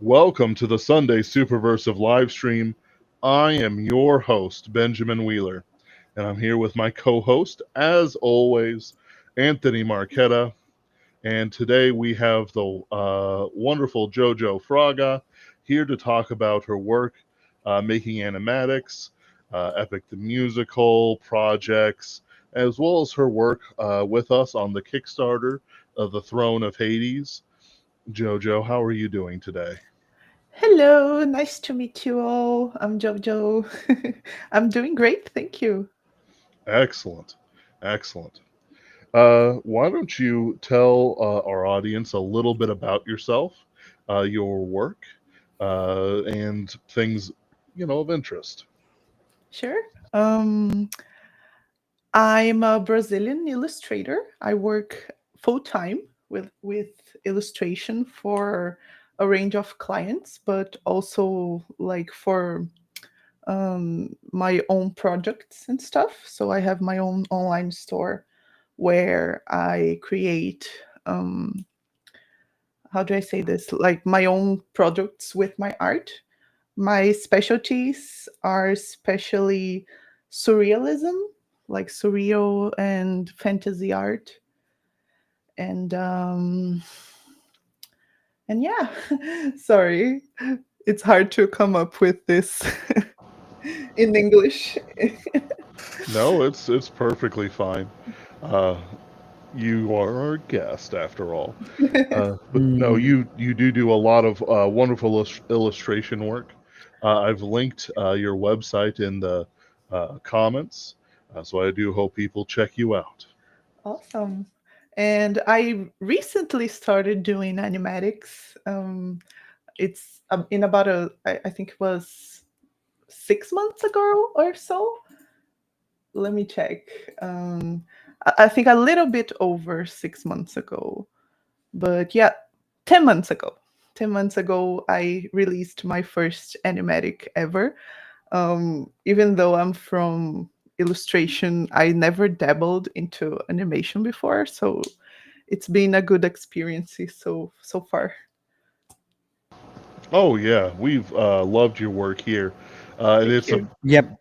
Welcome to the Sunday Superversive Livestream. I am your host, Benjamin Wheeler, and I'm here with my co-host, as always, Anthony Marchetta. And today we have the wonderful Jojo Frage here to talk about her work making animatics, Epic the Musical, projects, as well as her work with us on the Kickstarter of the Throne of Hades. Jojo, how are you doing today? Hello, nice to meet you all. I'm Jojo. I'm doing great, thank you. Excellent. Excellent. Why don't you tell our audience a little bit about yourself, your work, and things, of interest? Sure. Um, I'm a Brazilian illustrator. I work full time with illustration for a range of clients, but also like for my own projects and stuff. So I have my own online store where I create how do I say this? Like my own products with my art. My specialties are especially surrealism, like surreal and fantasy art, and um, and yeah, sorry, it's hard to come up with this in English. No, it's perfectly fine. Uh, you are our guest, after all. But no, Mm. you do a lot of wonderful illustration work. I've linked your website in the comments, so I do hope people check you out. Awesome. And I recently started doing animatics. It's in about I think it was 6 months ago or so. Let me check. I think a little bit over 6 months ago. But yeah, 10 months ago. 10 months ago, I released my first animatic ever. Even though I'm from illustration, I never dabbled into animation before. So it's been a good experience so far. Oh yeah, we've loved your work here, and Thank it's a you. Yep.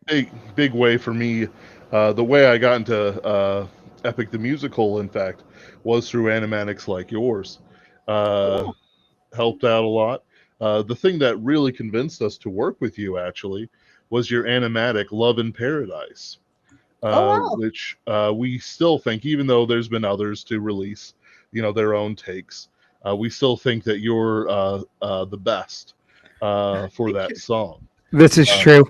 big way for me. The way I got into Epic the Musical, in fact, was through animatics like yours. Uh, Cool. Helped out a lot. The thing that really convinced us to work with you actually was your animatic Love in Paradise, Oh, wow. which we still think, even though there's been others to release, their own takes, we still think that you're the best for Thank that you. song. This is Uh, true.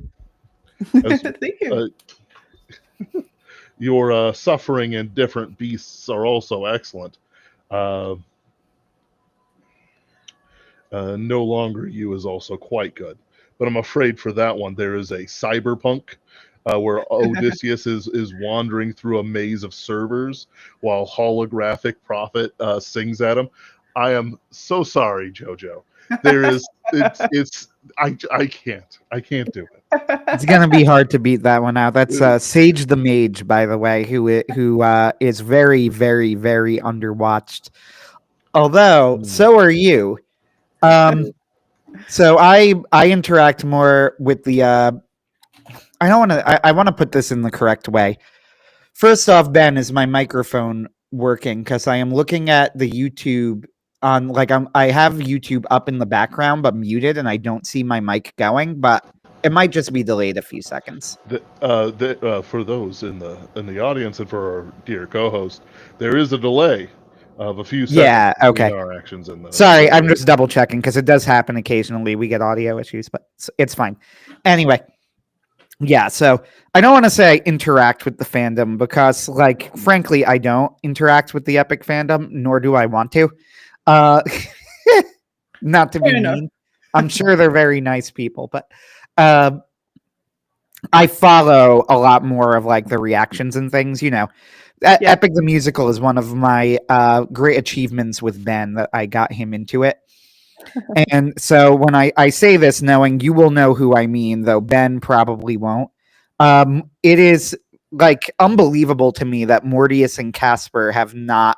as Thank you. uh, your suffering and different beasts are also excellent. Uh, No Longer You is also quite good. But I'm afraid for that one, there is a cyberpunk where Odysseus is wandering through a maze of servers while holographic prophet sings at him. I am so sorry, Jojo. There is I can't do It's gonna be hard to beat that one out. That's it. Sage the Mage, by the way, who is very, very, very underwatched. Although, so are you. Um, so I interact more with the. I don't want to. I want to put this in the correct way. First off, Ben, is my microphone working? Because I am looking at the YouTube on I have YouTube up in the background but muted, and I don't see my mic going. But it might just be delayed a few seconds. For those in the audience and for our dear co-host, there is a delay of a few seconds Yeah. between Okay. our actions and Sorry, I'm the just double checking because it does happen occasionally. We get audio issues, but it's fine. Anyway, yeah. So I don't want to say I interact with the fandom because, like, frankly, I don't interact with the Epic fandom, nor do I want to. Uh, not to be Fair enough. mean. I'm sure they're very nice people, but uh, I follow a lot more of like the reactions and things. Yeah. Epic the Musical is one of my great achievements with Ben that I got him into it. And so when I say this, knowing you will know who I mean, though Ben probably won't, it is like unbelievable to me that Mortius and Casper have not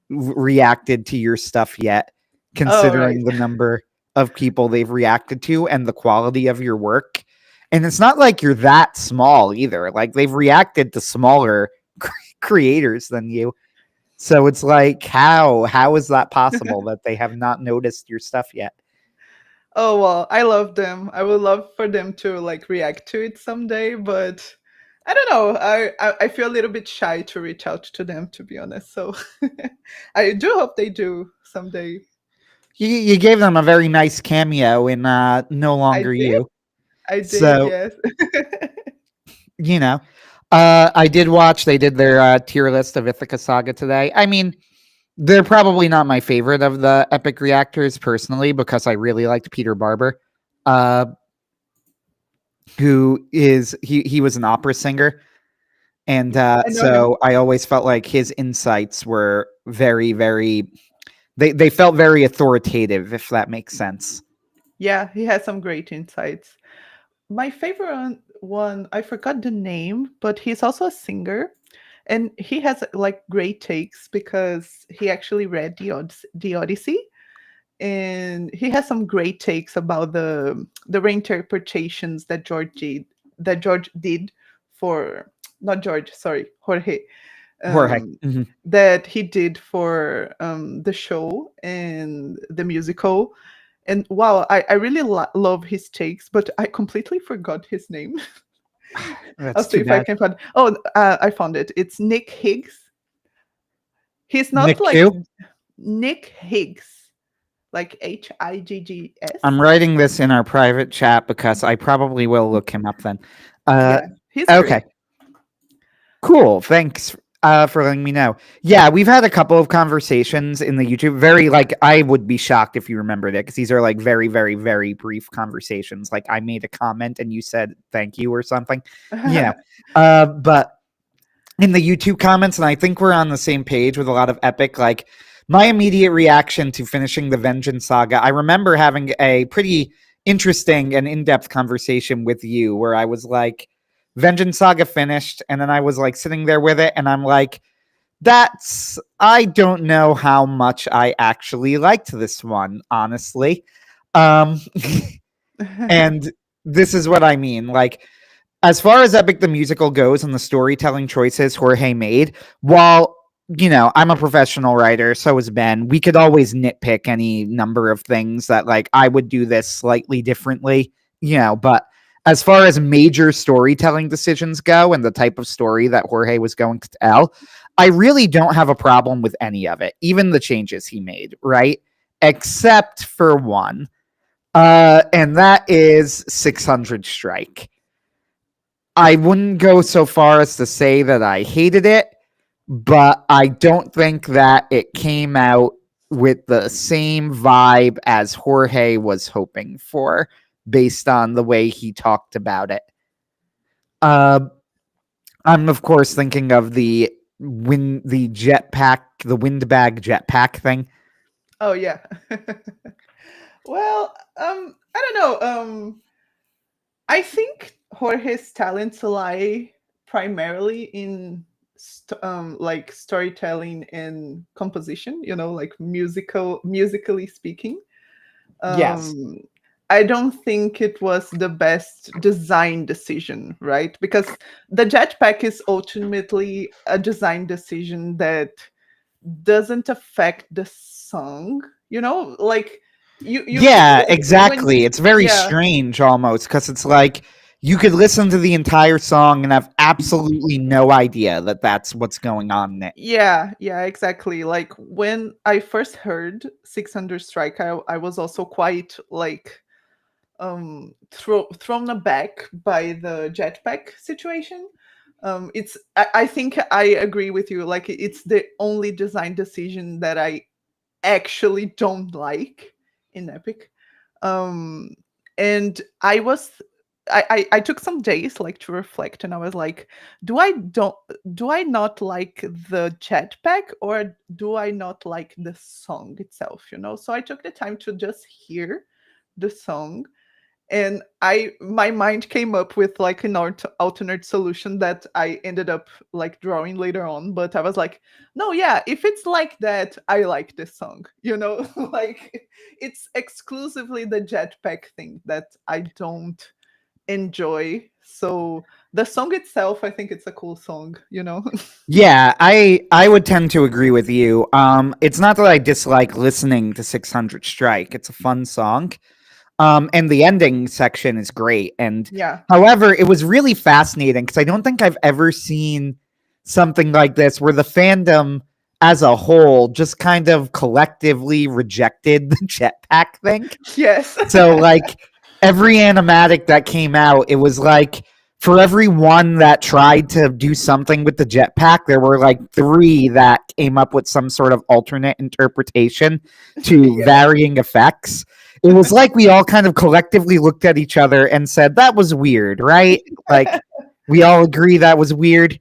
reacted to your stuff yet, Oh, right. considering the number of people they've reacted to and the quality of your work. And it's not like you're that small either. Like they've reacted to smaller creators than you. So it's like, how is that possible that they have not noticed your stuff yet? Oh well, I love them. I would love for them to like react to it someday, but I don't know. I feel a little bit shy to reach out to them, to be honest. So I do hope they do someday. You gave them a very nice cameo in No I Longer did. You. I did. So, Yes. you know, I did watch, they did their tier list of Ithaca Saga today. I mean, they're probably not my favorite of the epic reactors personally, because I really liked Peter Barber, who is, he was an opera singer. And I know him. so I always felt like his insights were very, very, they felt very authoritative, if that makes sense. Yeah, he has some great insights. My favorite one, I forgot the name, but he's also a singer, and he has like great takes because he actually read the Odyssey, and he has some great takes about the reinterpretations that George did for, not George, sorry, Jorge, Jorge. um, Mhm. that he did for the show and the musical. And wow, I really love his takes, but I completely forgot his name. I'll That's see too if I bad. can find. Oh, I found it. It's Nick Higgs. He's not Nick like Q? Nick Higgs, like Higgs. I'm writing this in our private chat because I probably will look him up then. Yeah, he's Okay, great. cool. Thanks for letting me know. Yeah, we've had a couple of conversations in the YouTube. Very, like, I would be shocked if you remembered it, because these are like very, very, very brief conversations. Like I made a comment and you said thank you or something. But in the YouTube comments, and I think we're on the same page with a lot of Epic, like my immediate reaction to finishing the Vengeance Saga, I remember having a pretty interesting and in-depth conversation with you where I was like, Vengeance Saga finished, and then I was like sitting there with it, and I'm like, I don't know how much I actually liked this one, honestly. Um, and this is what I mean. Like, as far as Epic the Musical goes and the storytelling choices Jorge made, while, I'm a professional writer, so is Ben, we could always nitpick any number of things that, like, I would do this slightly differently, but as far as major storytelling decisions go and the type of story that Jorge was going to tell, I really don't have a problem with any of it, even the changes he made, right? Except for one, and that is 600 Strike. I wouldn't go so far as to say that I hated it, but I don't think that it came out with the same vibe as Jorge was hoping for, based on the way he talked about it. I'm of course thinking of the jetpack, the windbag jetpack thing. Oh yeah. Well, I don't know. I think Jorge's talents lie primarily in like storytelling and composition. Like musically speaking. Yes. Um, I don't think it was the best design decision, right? Because the jetpack is ultimately a design decision that doesn't affect the song. Like Yeah, when exactly. It's very yeah. strange almost, because it's like you could listen to the entire song and have absolutely no idea that that's what's going on in it. Yeah, exactly. Like when I first heard 600 Strike, I was also quite like thrown aback by the jetpack situation. I think I agree with you. Like it's the only design decision that I actually don't like in Epic. Um, and I took some days like to reflect, and I was like, do I not like the jetpack, or do I not like the song itself? So I took the time to just hear the song, And my mind came up with like an alternate solution that I ended up like drawing later on. But I was like, no, yeah, if it's like that, I like this song, like it's exclusively the jetpack thing that I don't enjoy. So the song itself, I think it's a cool song. Yeah, I would tend to agree with you. It's not that I dislike listening to 600 Strike. It's a fun song. And the ending section is great. And Yeah. however, it was really fascinating because I don't think I've ever seen something like this where the fandom as a whole just kind of collectively rejected the jetpack thing. Yes. So like every animatic that came out, it was like for every one that tried to do something with the jetpack, there were like 3 that came up with some sort of alternate interpretation to Yeah. varying effects. It was like we all kind of collectively looked at each other and said, that was weird, right? Like we all agree that was weird.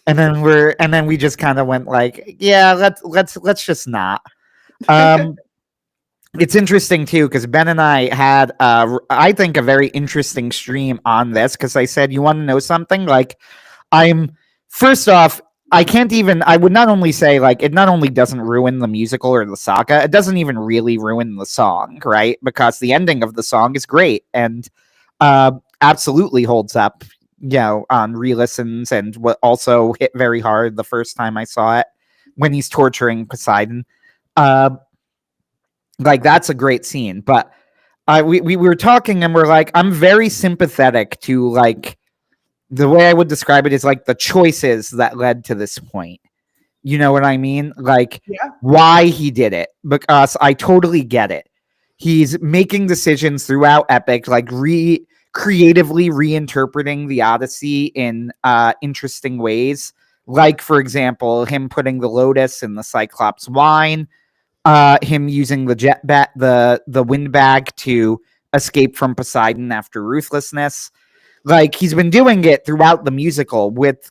And then we just kind of went like, yeah, let's just not. It's interesting too because Ben and I had, I think, a very interesting stream on this because I said, "You want to know something?" Like, I'm first off, I can't even. I would not only say like it not only doesn't ruin the musical or the saga, it doesn't even really ruin the song, right? Because the ending of the song is great and absolutely holds up, on re-listens and what also hit very hard the first time I saw it when he's torturing Poseidon. Uh, like that's a great scene, but we were talking and we're like, I'm very sympathetic to like the way I would describe it is like the choices that led to this point. You know what I mean? Like Yeah. why he did it, because I totally get it. He's making decisions throughout Epic, like creatively reinterpreting the Odyssey in interesting ways. Like, for example, him putting the Lotus in the Cyclops wine, him using the the windbag to escape from Poseidon after ruthlessness. Like he's been doing it throughout the musical with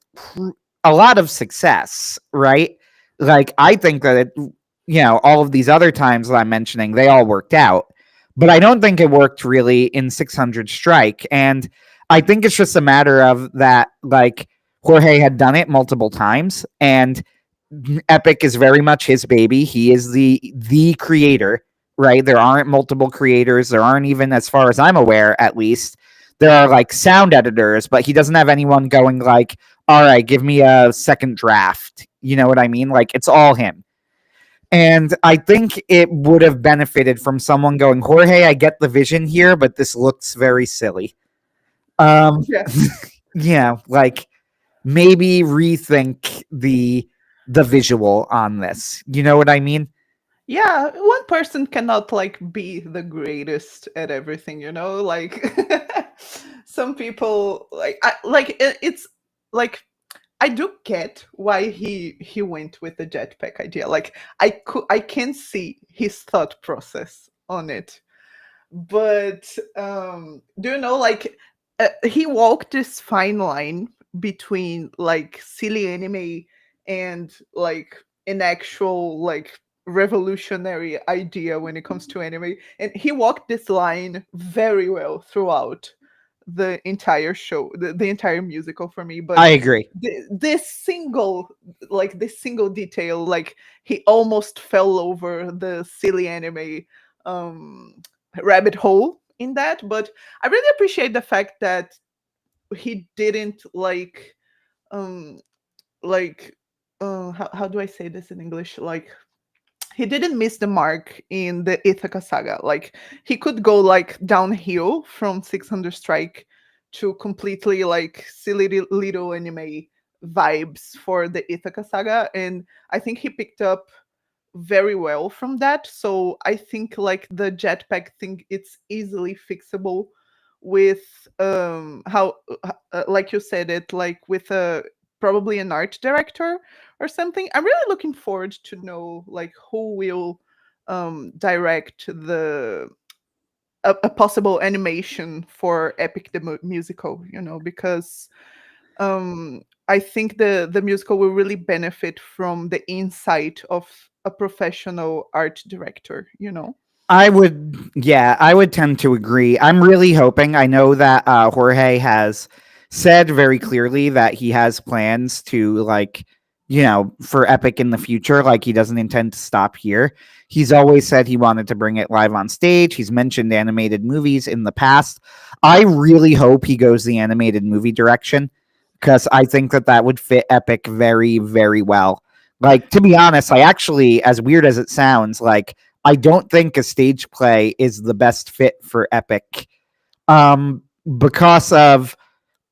a lot of success, right? Like I think that all of these other times that I'm mentioning, they all worked out, but I don't think it worked really in 600 Strike, and I think it's just a matter of that, like Jorge had done it multiple times, and Epic is very much his baby. He is the creator, right? There aren't multiple creators. There aren't even, as far as I'm aware, at least, there are like sound editors, but he doesn't have anyone going like, all right, give me a second draft. You know what I mean? Like it's all him. And I think it would have benefited from someone going, Jorge, I get the vision here, but this looks very silly. Yeah. Yeah, like maybe rethink the visual on this. You know what I mean? Yeah, one person cannot like be the greatest at everything. Like some people it's like I do get why he went with the jetpack idea. Like I can see his thought process on it. But do you know like he walked this fine line between like silly anime and like an actual like revolutionary idea when it comes to anime, and he walked this line very well throughout the entire show, the entire musical for me. But I agree. this single detail, like he almost fell over the silly anime um rabbit hole in that. But I really appreciate the fact that he didn't um like how do I say this in English? Like he didn't miss the mark in the Ithaca saga. Like he could go like downhill from 600 Strike to completely like silly little anime vibes for the Ithaca saga, and I think he picked up very well from that. So I think like the jetpack thing, it's easily fixable with how like you said it, like with a probably an art director or something. I'm really looking forward to know like who will direct a possible animation for Epic the Musical, because I think the musical will really benefit from the insight of a professional art director. I would Yeah, I would tend to agree. I'm really hoping. I know that Jorge has said very clearly that he has plans to, like, for Epic in the future. Like, he doesn't intend to stop here. He's always said he wanted to bring it live on stage. He's mentioned animated movies in the past. I really hope he goes the animated movie direction, because I think that that would fit Epic very, very well. Like, to be honest, I actually, as weird as it sounds, like, I don't think a stage play is the best fit for Epic, because of,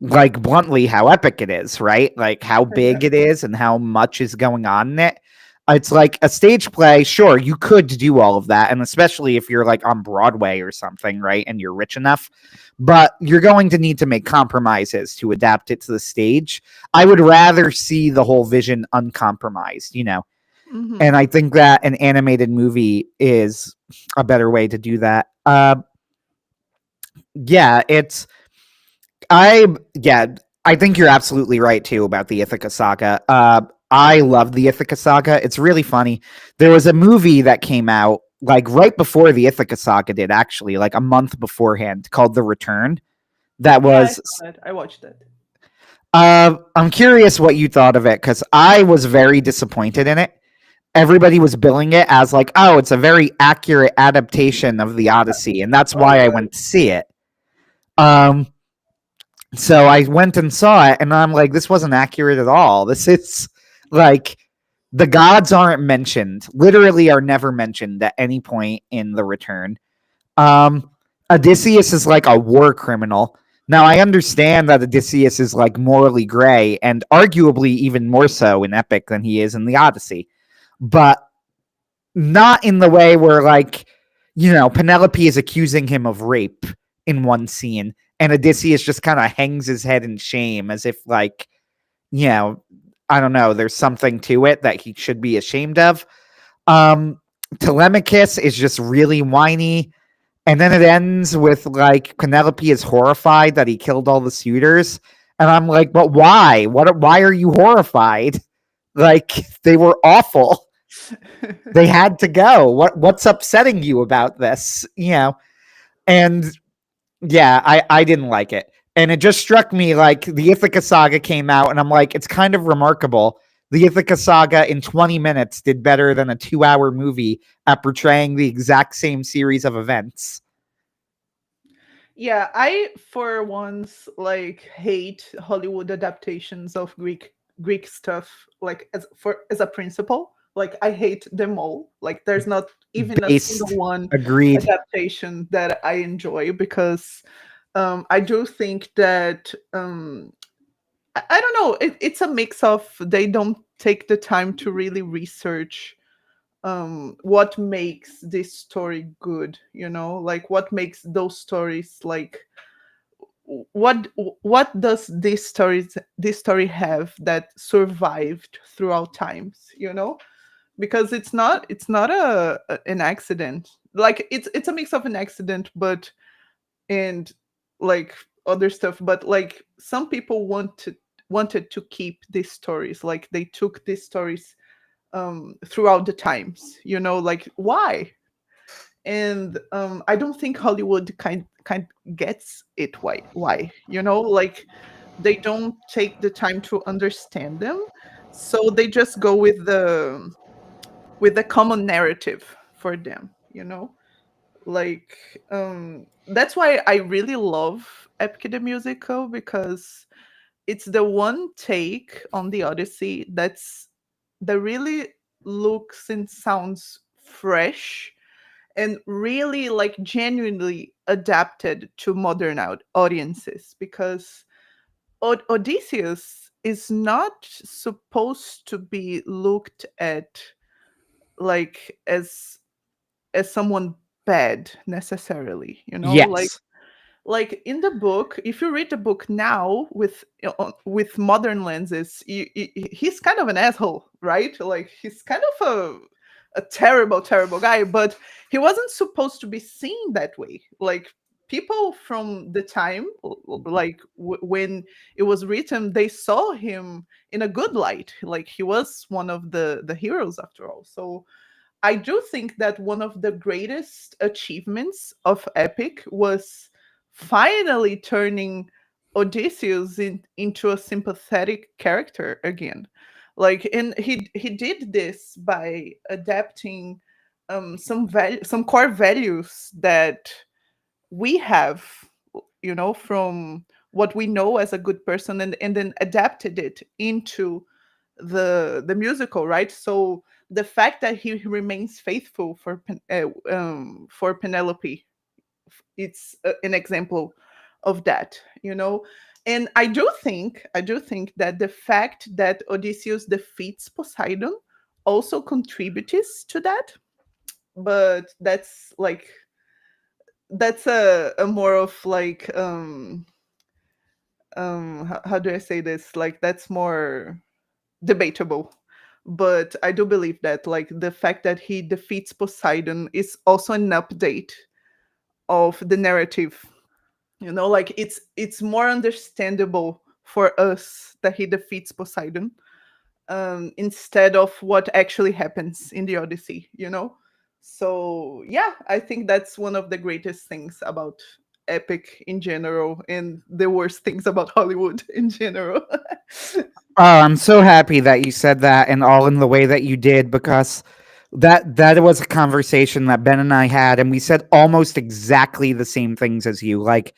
like, bluntly how epic it is, right? Like, how Yeah. big it is and how much is going on in it. It's like a stage play, sure, you could do all of that, and especially if you're like on Broadway or something, right? And you're rich enough, but you're going to need to make compromises to adapt it to the stage. I would rather see the whole vision uncompromised. Hmm. And I think that an animated movie is a better way to do that. Yeah, it's I yeah, I think you're absolutely right too about the Ithaca saga. I love the Ithaca saga. It's really funny. There was a movie that came out like right before the Ithaca saga did, actually, like a month beforehand, called The Return. That Yeah, I was. saw that. I watched it. I'm curious what you thought of it, because I was very disappointed in it. Everybody was billing it as like, oh, it's a very accurate adaptation of the Odyssey, and that's Oh, why I good. went to see it. Um, so I went and saw it, and I'm like, this wasn't accurate at all. This is like, the gods aren't mentioned, literally are never mentioned at any point in The Return. Um, Odysseus is like a war criminal. Now, I understand that Odysseus is like morally gray, and arguably even more so in Epic than he is in the Odyssey, but not in the way where, like, Penelope is accusing him of rape in one scene, and Odysseus just kind of hangs his head in shame as if, like, you know, I don't know, there's something to it that he should be ashamed of. Um, Telemachus is just really whiny. And then it ends with, like, Penelope is horrified that he killed all the suitors. And I'm like, but why? Why are you horrified? Like, they were awful. They had to go. What's upsetting you about this? And yeah, I didn't like it. And it just struck me, like, the Ithaca saga came out, and I'm like, it's kind of remarkable. The Ithaca saga in 20 minutes did better than a 2-hour movie at portraying the exact same series of events. Yeah, I for once like hate Hollywood adaptations of Greek stuff like as a principle. Like I hate them all. Like there's not even a single Based. one Agreed. adaptation that I enjoy because I do think that I don't know, it's a mix of they don't take the time to really research what makes this story good, like what makes those stories like what what does this story have that survived throughout times, because it's not an accident. Like it's a mix of an accident but and like other stuff, but like some people wanted to keep these stories, like they took these stories throughout the times, like why? And I don't think Hollywood kind gets it. Why, like they don't take the time to understand them, so they just go with the common narrative for them, like that's why I really love Epic the Musical, because it's the one take on the Odyssey that really looks and sounds fresh and really like genuinely adapted to modern audiences, because Odysseus is not supposed to be looked at like as someone bad necessarily, Yes. like in the book, if you read the book now with modern lenses, he's kind of an asshole, right? Like he's kind of a terrible terrible guy, but he wasn't supposed to be seen that way. Like people from the time, like when it was written, they saw him in a good light, like he was one of the heroes after all. So I do think that one of the greatest achievements of Epic was finally turning Odysseus into a sympathetic character again. Like, and he did this by adapting some core values that we have, from what we know as a good person, and then adapted it into the musical, right? So the fact that he remains faithful for Penelope, it's an example of that, and I do think that the fact that Odysseus defeats Poseidon also contributes to that. But that's a more of like, how do I say this, like, that's more debatable. But I do believe that, like, the fact that he defeats Poseidon is also an update of the narrative. Like, it's more understandable for us that he defeats Poseidon, instead of what actually happens in the Odyssey. So yeah, I think that's one of the greatest things about Epic in general, and the worst things about Hollywood in general. Oh, I'm so happy that you said that, and all in the way that you did, because that was a conversation that Ben and I had, and we said almost exactly the same things as you. Like,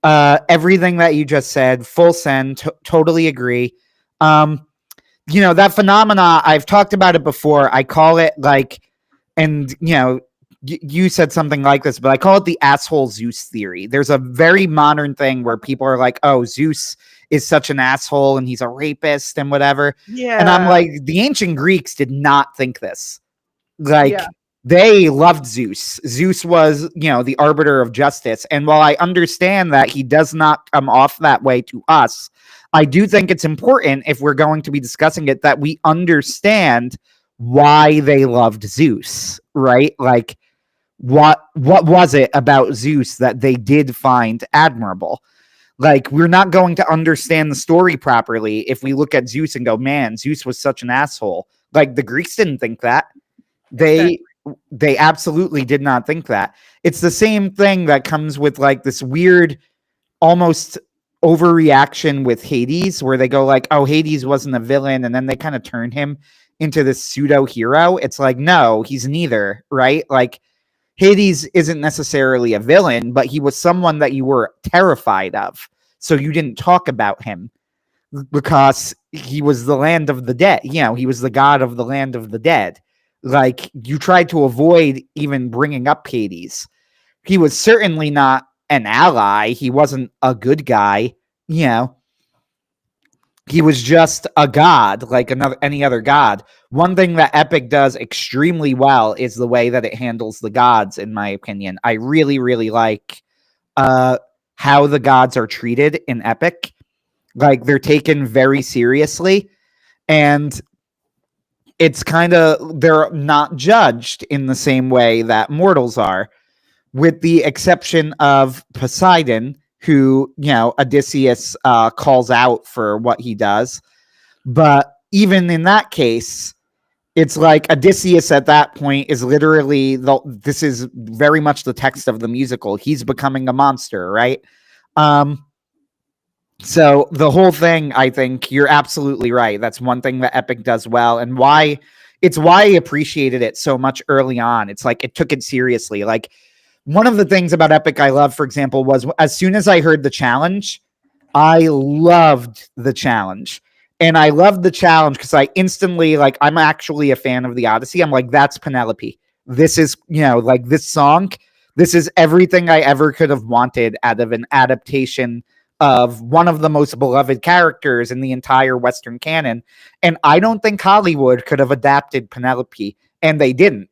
everything that you just said, full send, totally agree. That phenomena, I've talked about it before. I call it like, and you said something like this, but I call it the asshole Zeus theory. There's a very modern thing where people are like, oh, Zeus is such an asshole and he's a rapist and whatever. Yeah. And I'm like, the ancient Greeks did not think this. Like, Yeah. they loved Zeus. Zeus was, the arbiter of justice. And while I understand that he does not come off that way to us, I do think it's important, if we're going to be discussing it, that we understand why they loved Zeus, right? Like, what was it about Zeus that they did find admirable? Like, we're not going to understand the story properly if we look at Zeus and go, man, Zeus was such an asshole. Like, the Greeks didn't think that. They absolutely did not think that. It's the same thing that comes with, like, this weird, almost overreaction with Hades, where they go like, oh, Hades wasn't a villain, and then they kind of turn him into this pseudo hero. It's like, no, he's neither, right? Like, Hades isn't necessarily a villain, but he was someone that you were terrified of. So you didn't talk about him because he was the land of the dead. He was the god of the land of the dead. Like, you tried to avoid even bringing up Hades. He was certainly not an ally. He wasn't a good guy. He was just a god, like any other god. One thing that Epic does extremely well is the way that it handles the gods, in my opinion. I really, really like how the gods are treated in Epic. Like, they're taken very seriously, and it's kind of, they're not judged in the same way that mortals are, with the exception of Poseidon, who, Odysseus calls out for what he does. But even in that case, it's like Odysseus at that point is literally, this is very much the text of the musical. He's becoming a monster, right? So the whole thing, I think you're absolutely right. That's one thing that Epic does well, and why I appreciated it so much early on. It's like, it took it seriously. Like, one of the things about Epic I love, for example, was as soon as I heard the challenge, I loved the challenge. And I loved the challenge because I instantly, like, I'm actually a fan of the Odyssey. I'm like, that's Penelope. This is, like, this song, this is everything I ever could have wanted out of an adaptation of one of the most beloved characters in the entire Western canon. And I don't think Hollywood could have adapted Penelope, and they didn't.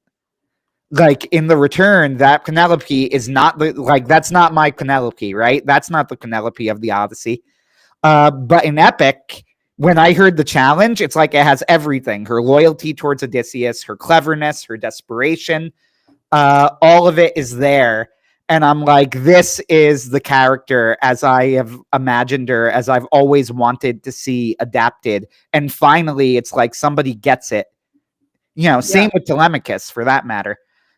Like, in the return, that Penelope is not that's not my Penelope, right? That's not the Penelope of the Odyssey. But in Epic, when I heard the challenge, it's like it has everything: her loyalty towards Odysseus, her cleverness, her desperation, all of it is there. And I'm like, this is the character as I have imagined her, as I've always wanted to see adapted. And finally, it's like somebody gets it. Same with Telemachus for that matter.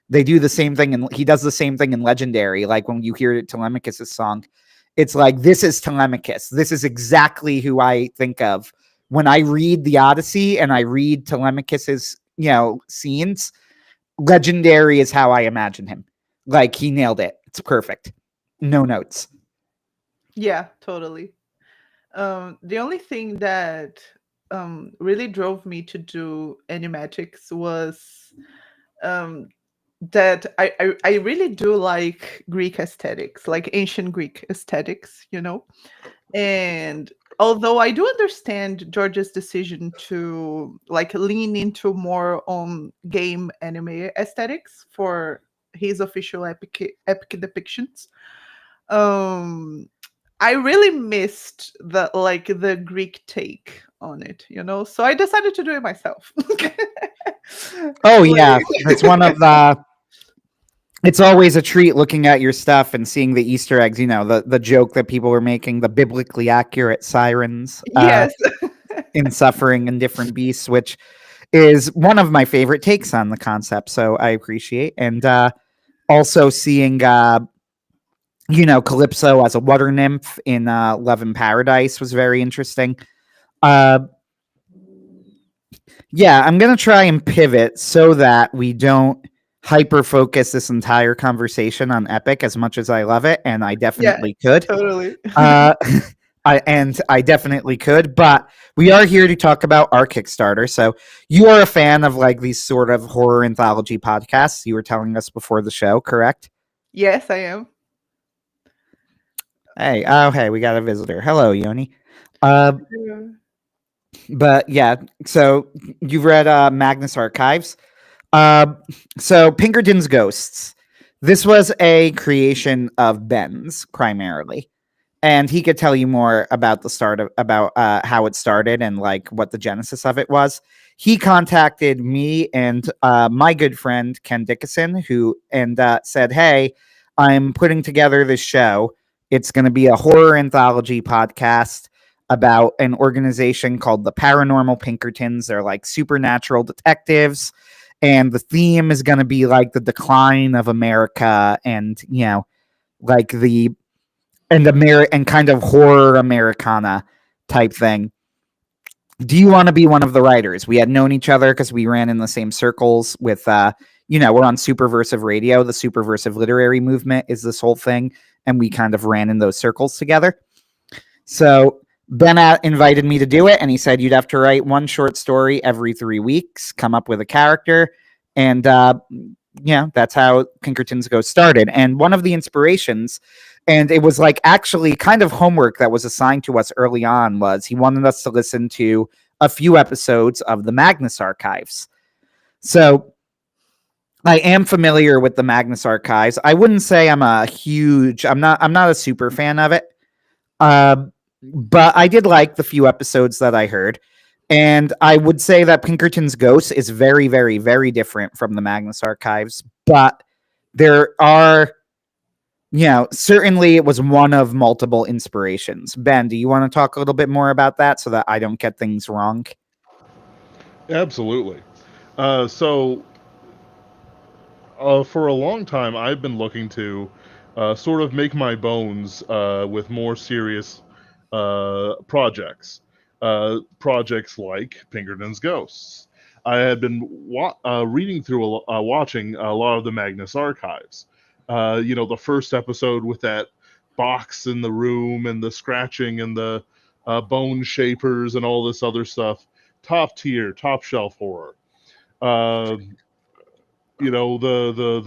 They do the same thing, and he does the same thing in Legendary. Like when you hear Telemachus's song, it's like, this is Telemachus. This is exactly who I think of when I read the Odyssey and I read Telemachus's, scenes. Legendary is how I imagine him. Like, he nailed it. It's perfect. No notes. Yeah, totally. The only thing that really drove me to do animatics was that I really do like Greek aesthetics, like ancient Greek aesthetics, And although I do understand George's decision to like lean into more on game anime aesthetics for his official epic depictions, I really missed the Greek take on it, So I decided to do it myself. Oh yeah, that's one of the. It's always a treat looking at your stuff and seeing the Easter eggs. The joke that people were making, the biblically accurate sirens. Yes. In Suffering and Different Beasts, which is one of my favorite takes on the concept. So I appreciate, and also seeing Calypso as a water nymph in Love in Paradise was very interesting. Yeah, I'm going to try and pivot so that we don't hyper focus this entire conversation on Epic as much as I love it, and I definitely could. Totally. I definitely could, but we are here to talk about our Kickstarter. So you are a fan of like these sort of horror anthology podcasts. You were telling us before the show, correct? Yes, I am. Hey, we got a visitor. Hello, Yoni. But yeah, so you've read Magnus Archives. So Pinkerton's Ghosts. This was a creation of Ben's primarily, and he could tell you more about the start of how it started and like what the genesis of it was. He contacted me and my good friend Ken Dickinson, who said, "Hey, I'm putting together this show. It's going to be a horror anthology podcast about an organization called the Paranormal Pinkertons. They're like supernatural detectives, and the theme is going to be like the decline of America and, like and kind of horror Americana type thing. Do you want to be one of the writers?" We had known each other because we ran in the same circles with, we're on Superversive Radio. The Superversive literary movement is this whole thing, and we kind of ran in those circles together. So Ben invited me to do it, and he said you'd have to write one short story every 3 weeks, come up with a character, and that's how Pinkerton's Ghost started. And one of the inspirations, and it was like actually kind of homework that was assigned to us early on, was he wanted us to listen to a few episodes of the Magnus Archives. So I am familiar with the Magnus Archives. I wouldn't say I'm not a super fan of it. But I did like the few episodes that I heard. And I would say that Pinkerton's Ghost is very, very, very different from the Magnus Archives. But there are, certainly it was one of multiple inspirations. Ben, do you want to talk a little bit more about that so that I don't get things wrong? Absolutely. So for a long time, I've been looking to sort of make my bones with more serious projects. Projects like Pinkerton's Ghosts. I had been reading through, watching a lot of the Magnus Archives. The first episode with that box in the room and the scratching and the bone shapers and all this other stuff. Top tier, top shelf horror. The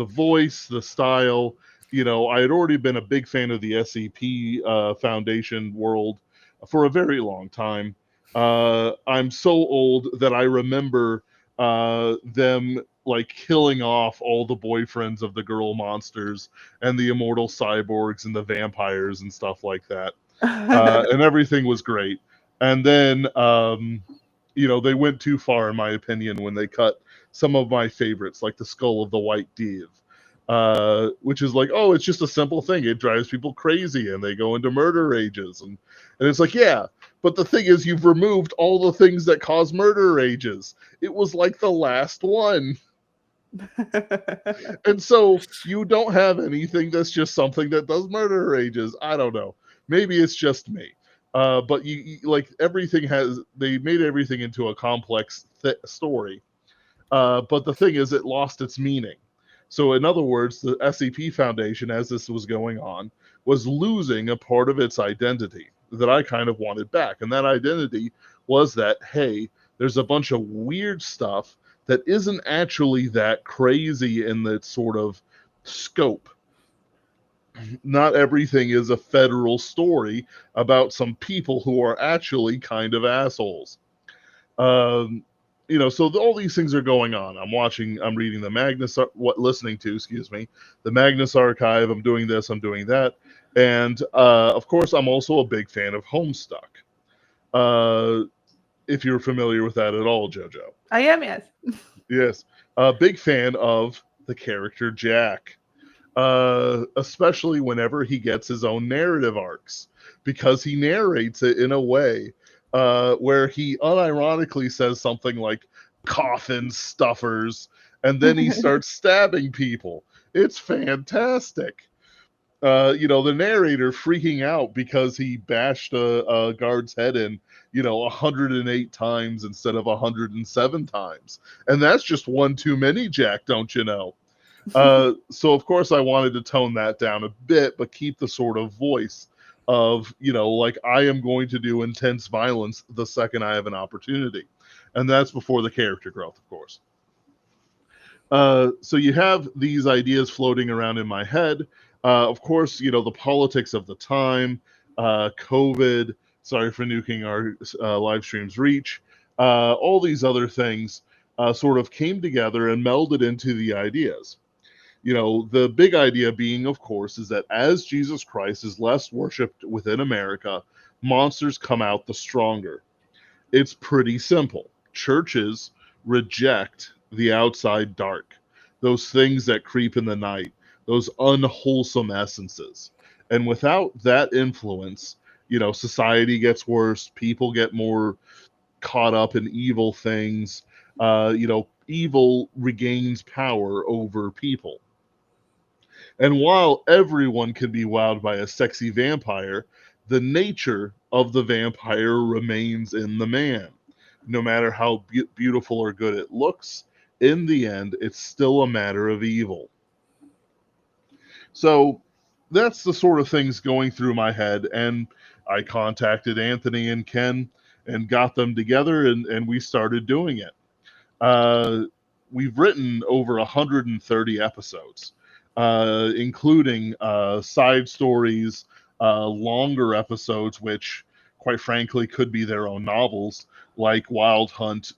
voice, the style. I had already been a big fan of the SCP Foundation world for a very long time. I'm so old that I remember them like killing off all the boyfriends of the girl monsters and the immortal cyborgs and the vampires and stuff like that. And everything was great. And then, they went too far, in my opinion, when they cut some of my favorites, like the Skull of the White Div. which is like, oh, it's just a simple thing. It drives people crazy and they go into murder rages. And it's like, yeah, but the thing is, you've removed all the things that cause murder rages. It was like the last one. And so you don't have anything that's just something that does murder rages. I don't know. Maybe it's just me. But you like everything they made everything into a complex story. But the thing is, it lost its meaning. So, in other words, the SCP Foundation, as this was going on, was losing a part of its identity that I kind of wanted back. And that identity was that, hey, there's a bunch of weird stuff that isn't actually that crazy in its sort of scope. Not everything is a federal story about some people who are actually kind of assholes. So all these things are going on. I'm reading the listening to, the Magnus Archive. I'm doing this, I'm doing that. And of course, I'm also a big fan of Homestuck. If you're familiar with that at all, Jojo. I am, yes. Yes. A big fan of the character Jack. Especially whenever he gets his own narrative arcs, because he narrates it in a way where he unironically says something like coffin stuffers, and then he starts stabbing people. It's fantastic. The narrator freaking out because he bashed a guard's head in, 108 times instead of 107 times. And that's just one too many, Jack, don't you know? So of course I wanted to tone that down a bit, but keep the sort of voice of, like, I am going to do intense violence the second I have an opportunity. And that's before the character growth, of course. So you have these ideas floating around in my head. Of course, the politics of the time, COVID, sorry for nuking our live stream's reach, all these other things sort of came together and melded into the ideas. The big idea being, of course, is that as Jesus Christ is less worshipped within America, monsters come out the stronger. It's pretty simple. Churches reject the outside dark, those things that creep in the night, those unwholesome essences. And without that influence, society gets worse, people get more caught up in evil things, evil regains power over people. And while everyone can be wowed by a sexy vampire, the nature of the vampire remains in the man. No matter how beautiful or good it looks, in the end, it's still a matter of evil. So that's the sort of things going through my head. And I contacted Anthony and Ken and got them together, and we started doing it. We've written over 130 episodes, including side stories, longer episodes, which, quite frankly, could be their own novels, like Wild Hunt,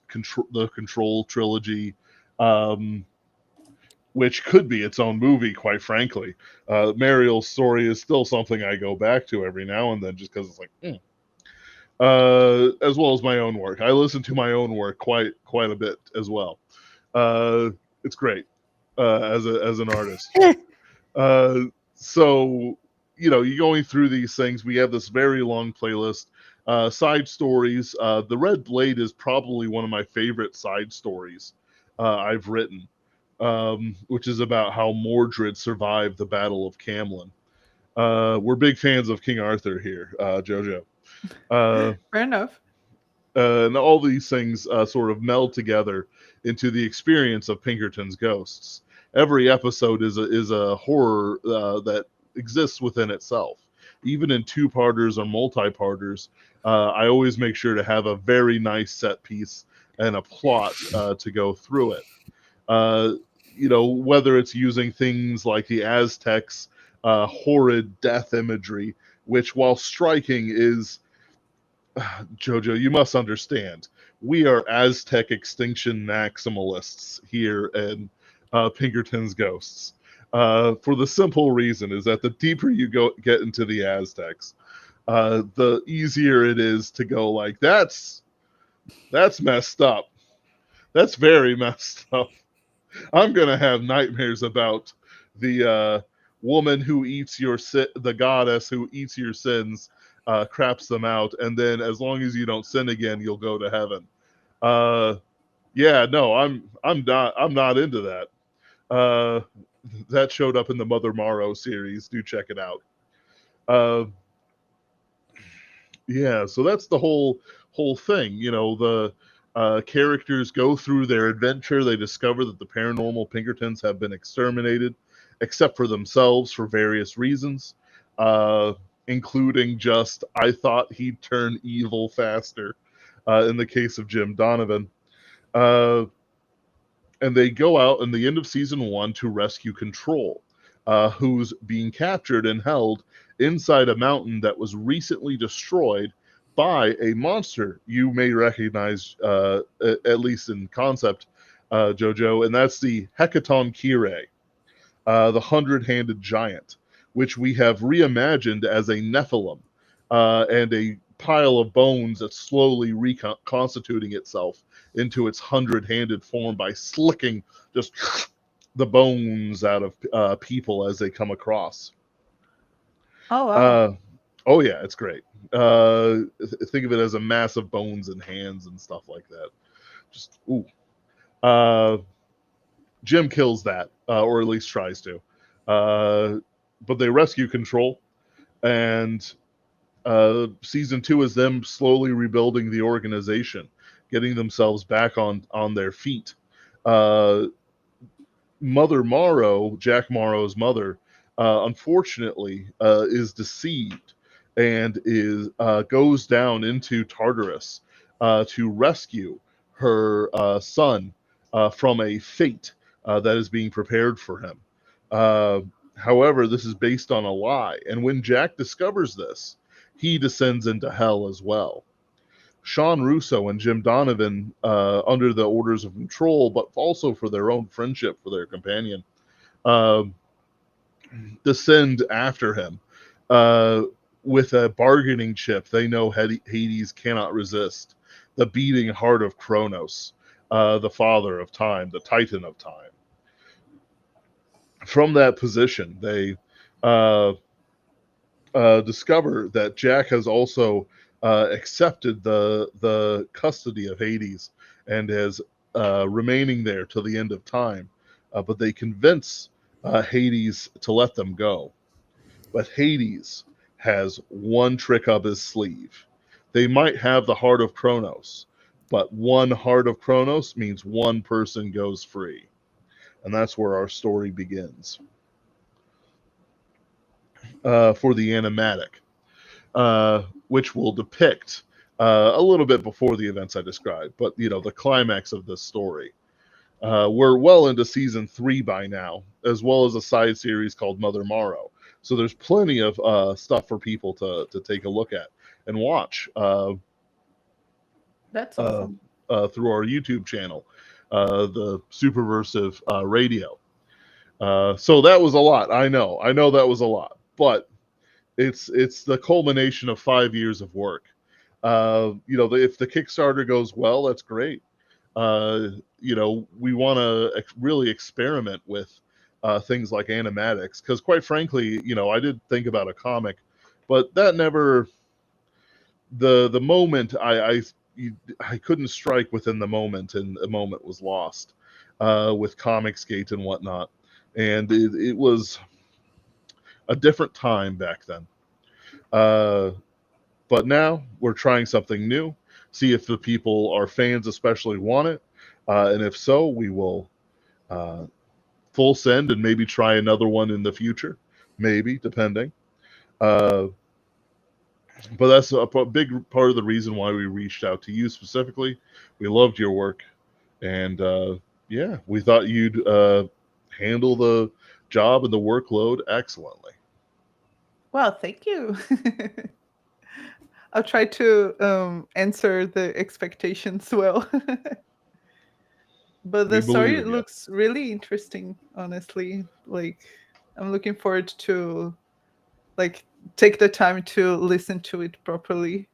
the Control trilogy, which could be its own movie, quite frankly. Mariel's story is still something I go back to every now and then, just because it's like, as well as my own work. I listen to my own work quite a bit as well. It's great as an artist. So you're going through these things. We have this very long playlist. Side stories. The Red Blade is probably one of my favorite side stories I've written, which is about how Mordred survived the Battle of Camlin. We're big fans of King Arthur here, Jojo. Fair enough. And all these things sort of meld together into the experience of Pinkerton's Ghosts. Every episode is a horror that exists within itself. Even in two-parters or multi-parters, I always make sure to have a very nice set piece and a plot to go through it. Whether it's using things like the Aztecs' horrid death imagery, which, while striking, is Jojo, you must understand, we are Aztec extinction maximalists here in Pinkerton's Ghosts. For the simple reason is that the deeper you get into the Aztecs, the easier it is to go like, that's messed up. That's very messed up. I'm going to have nightmares about the woman who eats the goddess who eats your sins, craps them out, and then as long as you don't sin again, you'll go to heaven. Yeah, no, I'm not into that. That showed up in the Mother Morrow series. Do check it out. Yeah, so that's the whole thing. You know, the characters go through their adventure. They discover that the paranormal Pinkertons have been exterminated, except for themselves for various reasons, including just I thought he'd turn evil faster. In the case of Jim Donovan. And they go out in the end of season 1 to rescue Control, who's being captured and held inside a mountain that was recently destroyed by a monster you may recognize, at least in concept, Jojo, and that's the Hecaton Kyrie, the 100-handed giant, which we have reimagined as a Nephilim, and a pile of bones that's slowly reconstituting itself into its 100-handed form by slicking just the bones out of people as they come across. Oh, wow. Oh yeah, it's great. Think of it as a mass of bones and hands and stuff like that. Just ooh. Jim kills that, or at least tries to. But they rescue Control, and season 2 is them slowly rebuilding the organization, getting themselves back on their feet. Mother Morrow, Jack Morrow's mother, unfortunately, is deceived and goes down into Tartarus to rescue her son from a fate that is being prepared for him. However, this is based on a lie, and when Jack discovers this, he descends into hell as well. Sean Russo and Jim Donovan, under the orders of Control, but also for their own friendship for their companion, descend after him with a bargaining chip they know Hades cannot resist, the beating heart of Kronos, the father of time, the titan of time. From that position, they discover that Jack has also accepted the custody of Hades and is remaining there till the end of time. But they convince Hades to let them go. But Hades has one trick up his sleeve. They might have the heart of Kronos, but one heart of Kronos means one person goes free. And that's where our story begins. For the animatic, which will depict a little bit before the events I described, but the climax of this story. We're well into season 3 by now, as well as a side series called Mother Morrow. So there's plenty of stuff for people to take a look at and watch. That's awesome. Through our YouTube channel, the Superversive Radio. So that was a lot. I know that was a lot, but it's the culmination of 5 years of work. If the Kickstarter goes well, that's great. We want to really experiment with things like animatics, because quite frankly, I did think about a comic, but that never, the moment I couldn't strike within the moment, and the moment was lost with Comicsgate and whatnot. And it was a different time back then. But now we're trying something new, see if the people, our fans especially, want it. And if so, we will full send and maybe try another one in the future, maybe, depending. But that's a big part of the reason why we reached out to you specifically. We loved your work. And we thought you'd handle the job and the workload excellently. Well, thank you. I'll try to answer the expectations well. But the story looks really interesting, honestly. Like, I'm looking forward to take the time to listen to it properly.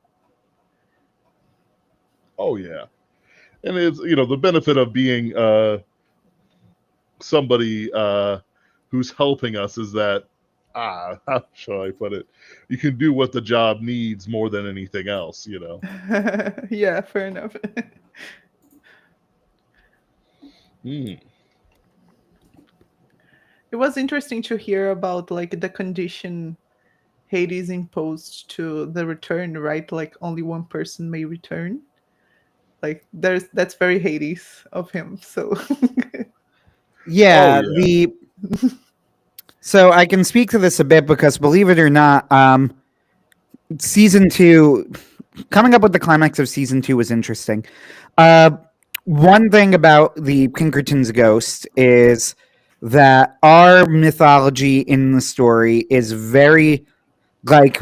Oh yeah. And it's the benefit of being somebody who's helping us is that, how shall I put it? You can do what the job needs more than anything else, you know? Yeah, fair enough. Mm. It was interesting to hear about like the condition Hades imposed to the return, right? Like only one person may return. Like that's very Hades of him. So Yeah, Oh, yeah. so I can speak to this a bit because believe it or not, season 2 coming up with the climax of season 2 was interesting. One thing about the Pinkerton's ghost is that our mythology in the story is very like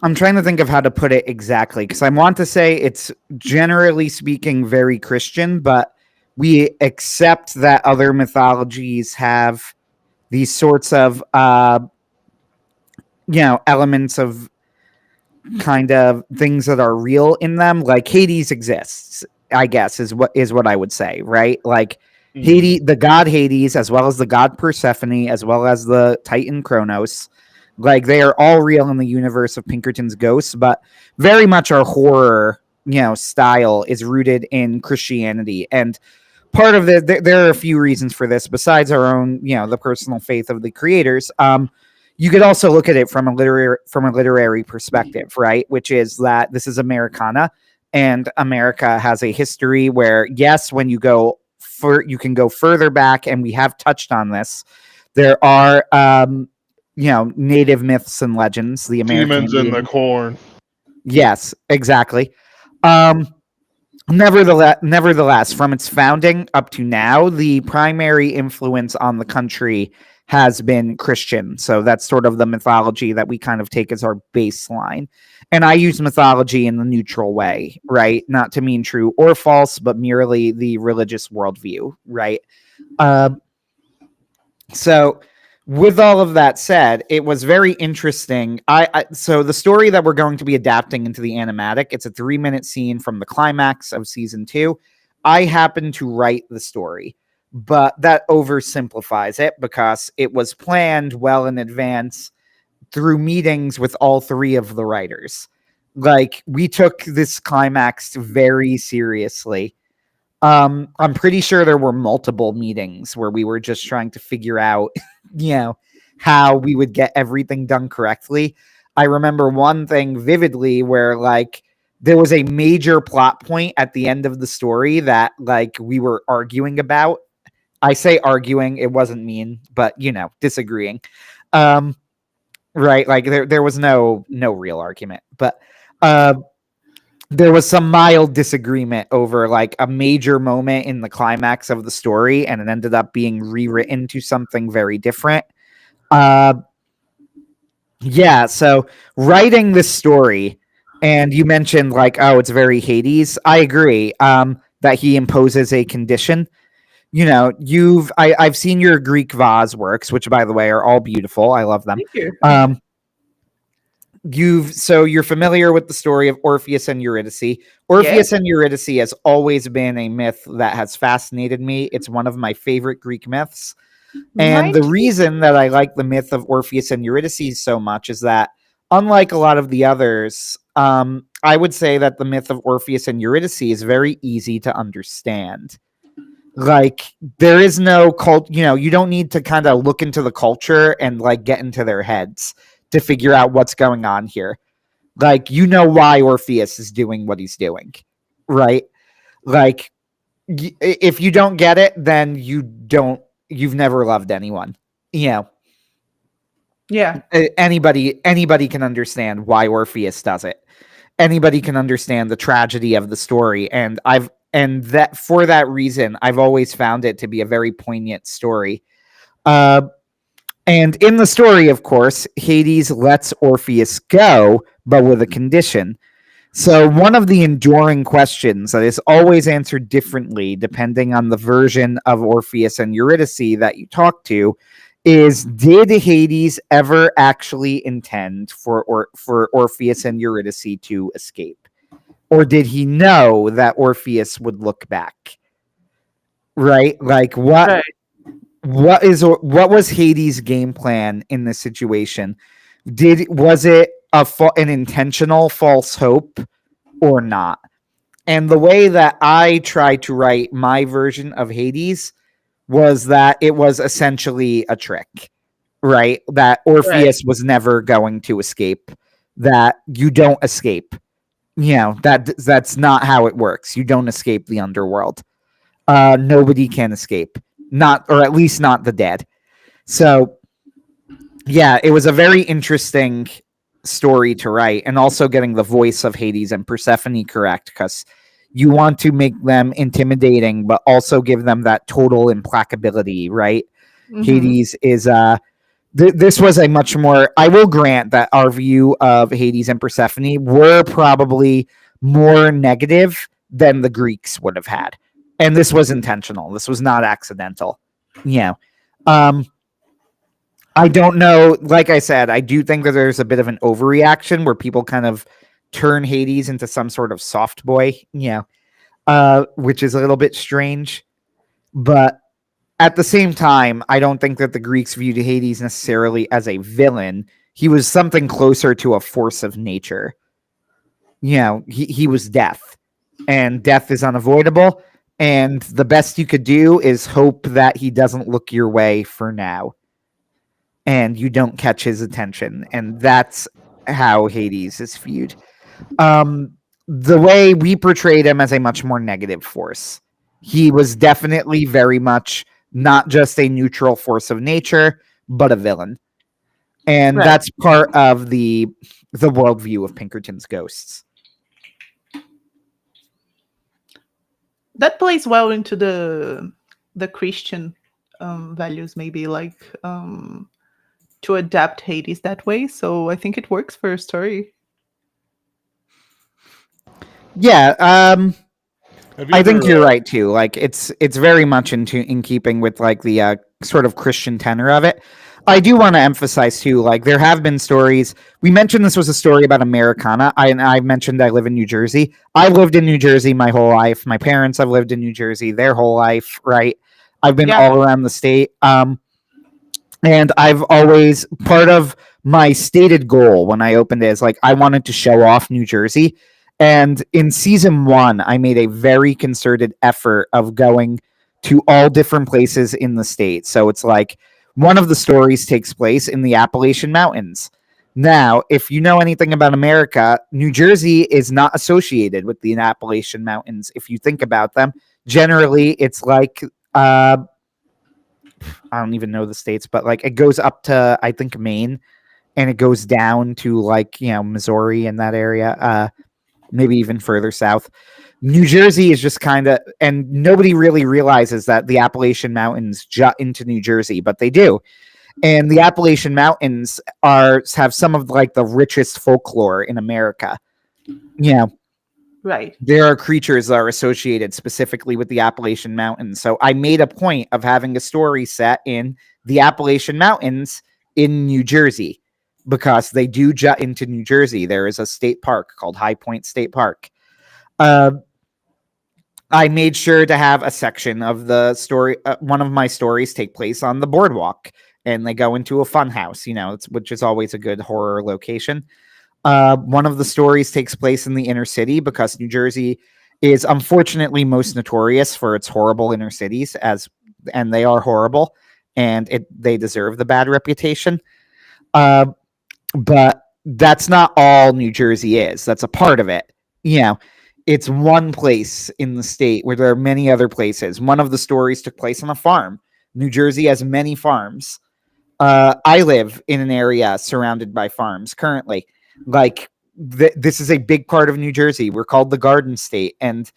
I'm trying to think of how to put it exactly because I want to say it's generally speaking very Christian, but we accept that other mythologies have these sorts of elements of kind of things that are real in them. Like Hades exists, I guess is what I would say, right? Like Hades, the god Hades, as well as the god Persephone, as well as the Titan Kronos, like they are all real in the universe of Pinkerton's ghosts, but very much our horror, style is rooted in Christianity. And part of there are a few reasons for this besides our own, the personal faith of the creators. You could also look at it from a literary perspective, right? Which is that this is Americana, and America has a history where, yes, when you go you can go further back, and we have touched on this. There are, native myths and legends. The American Demons in the Indian. corn. Yes, exactly. Nevertheless, from its founding up to now, the primary influence on the country has been Christian. So that's sort of the mythology that we kind of take as our baseline. And I use mythology in the neutral way, right? Not to mean true or false, but merely the religious worldview, right? So with all of that said, it was very interesting. So the story that we're going to be adapting into the animatic, it's a 3-minute scene from the climax of season 2. I happen to write the story, but that oversimplifies it because it was planned well in advance through meetings with all 3 of the writers. Like, we took this climax very seriously. I'm pretty sure there were multiple meetings where we were just trying to figure out, how we would get everything done correctly. I remember one thing vividly where like there was a major plot point at the end of the story that like we were arguing about. I say arguing, it wasn't mean, but disagreeing. Right, like there was no real argument, but there was some mild disagreement over like a major moment in the climax of the story, and it ended up being rewritten to something very different. Yeah, so writing this story, and you mentioned like, oh, it's very Hades. I agree. That he imposes a condition. I've seen your Greek vase works, which by the way are all beautiful. I love them. Thank you. You're familiar with the story of Orpheus and Eurydice. Orpheus and Eurydice has always been a myth that has fascinated me. It's one of my favorite Greek myths. And the reason that I like the myth of Orpheus and Eurydice so much is that, unlike a lot of the others, I would say that the myth of Orpheus and Eurydice is very easy to understand. Like, there is no cult, you don't need to kind of look into the culture and like get into their heads to figure out what's going on here. Like, why Orpheus is doing what he's doing, right? Like, if you don't get it, then you've never loved anyone. Yeah. Anybody can understand why Orpheus does it. Anybody can understand the tragedy of the story. And for that reason, I've always found it to be a very poignant story. And in the story, of course, Hades lets Orpheus go, but with a condition. So one of the enduring questions that is always answered differently depending on the version of Orpheus and Eurydice that you talk to is, did Hades ever actually intend for Orpheus and Eurydice to escape? Or did he know that Orpheus would look back? Right? Like, what what was Hades' game plan in this situation? Was it an intentional false hope or not? And the way that I tried to write my version of Hades was that it was essentially a trick, right? That Orpheus was never going to escape, that you don't escape. That's not how it works. You don't escape the underworld. Nobody can escape, or at least not the dead. So, yeah, it was a very interesting story to write, and also getting the voice of Hades and Persephone correct, because you want to make them intimidating, but also give them that total implacability, right? Mm-hmm. Hades is this was a much more, I will grant that our view of Hades and Persephone were probably more negative than the Greeks would have had. And this was intentional. This was not accidental. I don't know. Like I said, I do think that there's a bit of an overreaction where people kind of turn Hades into some sort of soft boy, which is a little bit strange. But at the same time, I don't think that the Greeks viewed Hades necessarily as a villain. He was something closer to a force of nature. He was death, and death is unavoidable. And the best you could do is hope that he doesn't look your way for now, and you don't catch his attention. And that's how Hades is viewed. The way we portrayed him as a much more negative force. He was definitely very much not just a neutral force of nature, but a villain. And that's part of the worldview of Pinkerton's ghosts. That plays well into the Christian values, maybe, like to adapt Hades that way. So I think it works for a story. Yeah, I think you're right too. Like it's very much in keeping with like the sort of Christian tenor of it. I do want to emphasize too, like there have been stories. We mentioned this was a story about Americana. I mentioned I live in New Jersey. I've lived in New Jersey my whole life. My parents have lived in New Jersey their whole life, right? I've been all around the state. And I've always, part of my stated goal when I opened it is like I wanted to show off New Jersey. And in season 1, I made a very concerted effort of going to all different places in the state. So it's like one of the stories takes place in the Appalachian Mountains. Now, if you know anything about America, New Jersey is not associated with the Appalachian Mountains. If you think about them, generally it's like, I don't even know the states, but like it goes up to, I think, Maine, and it goes down to like, Missouri and that area. Maybe even further south. New Jersey is just kind of, and nobody really realizes that the Appalachian Mountains jut into New Jersey, but they do. And the Appalachian Mountains have some of like the richest folklore in America. Right. There are creatures that are associated specifically with the Appalachian Mountains. So I made a point of having a story set in the Appalachian Mountains in New Jersey, because they do jut into New Jersey. There is a state park called High Point State Park. I made sure to have a section of the story. One of my stories take place on the boardwalk, and they go into a fun house, which is always a good horror location. One of the stories takes place in the inner city, because New Jersey is unfortunately most notorious for its horrible inner cities, and they are horrible, and they deserve the bad reputation. But that's not all New Jersey is. That's a part of it. It's one place in the state where there are many other places. One of the stories took place on a farm. New Jersey has many farms. I live in an area surrounded by farms currently. Like this is a big part of New Jersey. We're called the Garden State, and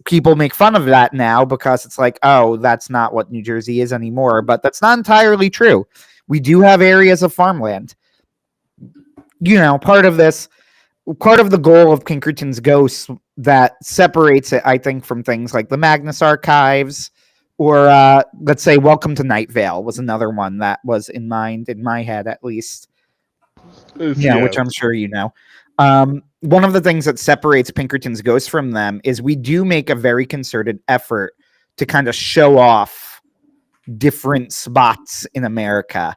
people make fun of that now because it's like, oh, that's not what New Jersey is anymore. But that's not entirely true. We do have areas of farmland. Part of the goal of Pinkerton's Ghosts that separates it, I think, from things like the Magnus Archives, or let's say Welcome to Night Vale was another one that was in my head at least. Which I'm sure you know. One of the things that separates Pinkerton's Ghosts from them is we do make a very concerted effort to kind of show off different spots in America,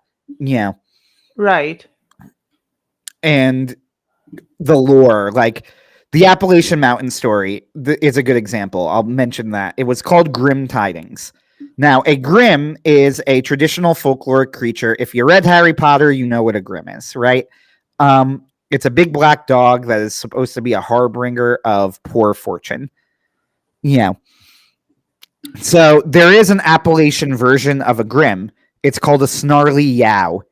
Right. and the lore, like the Appalachian Mountain story is a good example. I'll mention that. It was called Grim Tidings. Now, a Grim is a traditional folkloric creature. If you read Harry Potter, you know what a Grim is, right? It's a big black dog that is supposed to be a harbinger of poor fortune. So there is an Appalachian version of a Grim. It's called a Snarly Yow.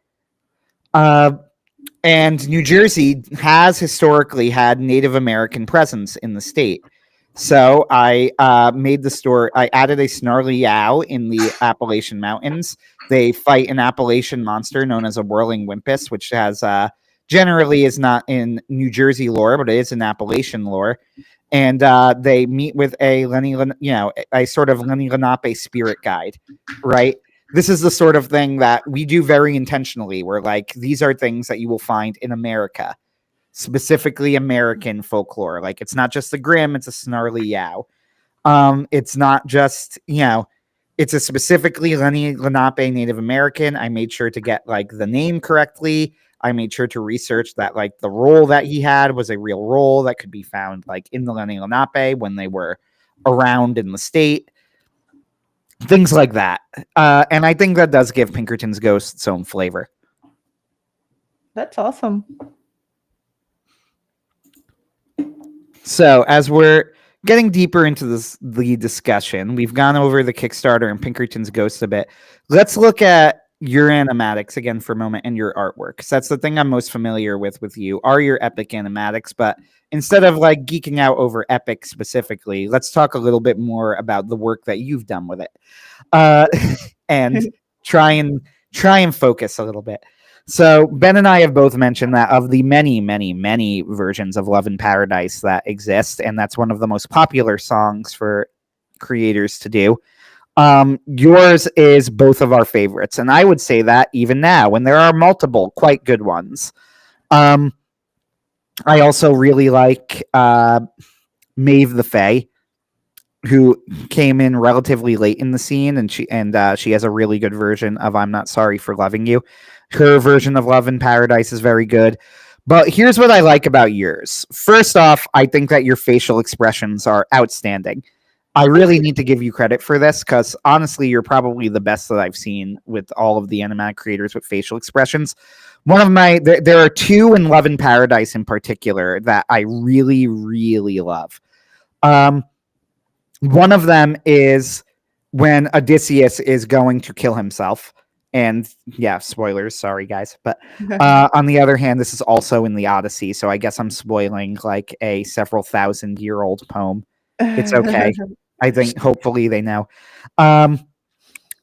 And New Jersey has historically had Native American presence in the state. So I made the story. I added a Snarly Yow in the Appalachian Mountains. They fight an Appalachian monster known as a Whirling Wimpus, which has generally is not in New Jersey lore, but it is in Appalachian lore. And they meet with a a sort of Lenni Lenape spirit guide, right? This is the sort of thing that we do very intentionally. Where like these are things that you will find in America, specifically American folklore. Like it's not just a Grim, it's a Snarly Yow. It's not just it's a specifically Lenni Lenape Native American. I made sure to get like the name correctly. I made sure to research that like the role that he had was a real role that could be found like in the Lenni Lenape when they were around in the state. Things like that. And I think that does give Pinkerton's Ghost its own flavor. That's awesome. So as we're getting deeper into the discussion, we've gone over the Kickstarter and Pinkerton's Ghost a bit. Let's look at your animatics again for a moment and your artwork, because that's the thing I'm most familiar with you are your epic animatics. But instead of like geeking out over epic specifically, let's talk a little bit more about the work that you've done with it, and try and focus a little bit. So Ben and I have both mentioned that of the many, many, many versions of Love in Paradise that exist, and that's one of the most popular songs for creators to do. Yours is both of our favorites, and I would say that even now, when there are multiple quite good ones. I also really like Maeve the Fae, who came in relatively late in the scene, and she has a really good version of I'm Not Sorry for Loving You. Her version of Love in Paradise is very good. But here's what I like about yours. First off, I think that your facial expressions are outstanding. I really need to give you credit for this, because honestly, you're probably the best that I've seen with all of the animatic creators with facial expressions. One of my, there are two in Love in Paradise in particular that I really, really love. One of them is when Odysseus is going to kill himself. And yeah, spoilers, sorry guys. But on the other hand, this is also in the Odyssey, so I guess I'm spoiling like a several thousand-year-old poem. It's okay. I think hopefully they know. That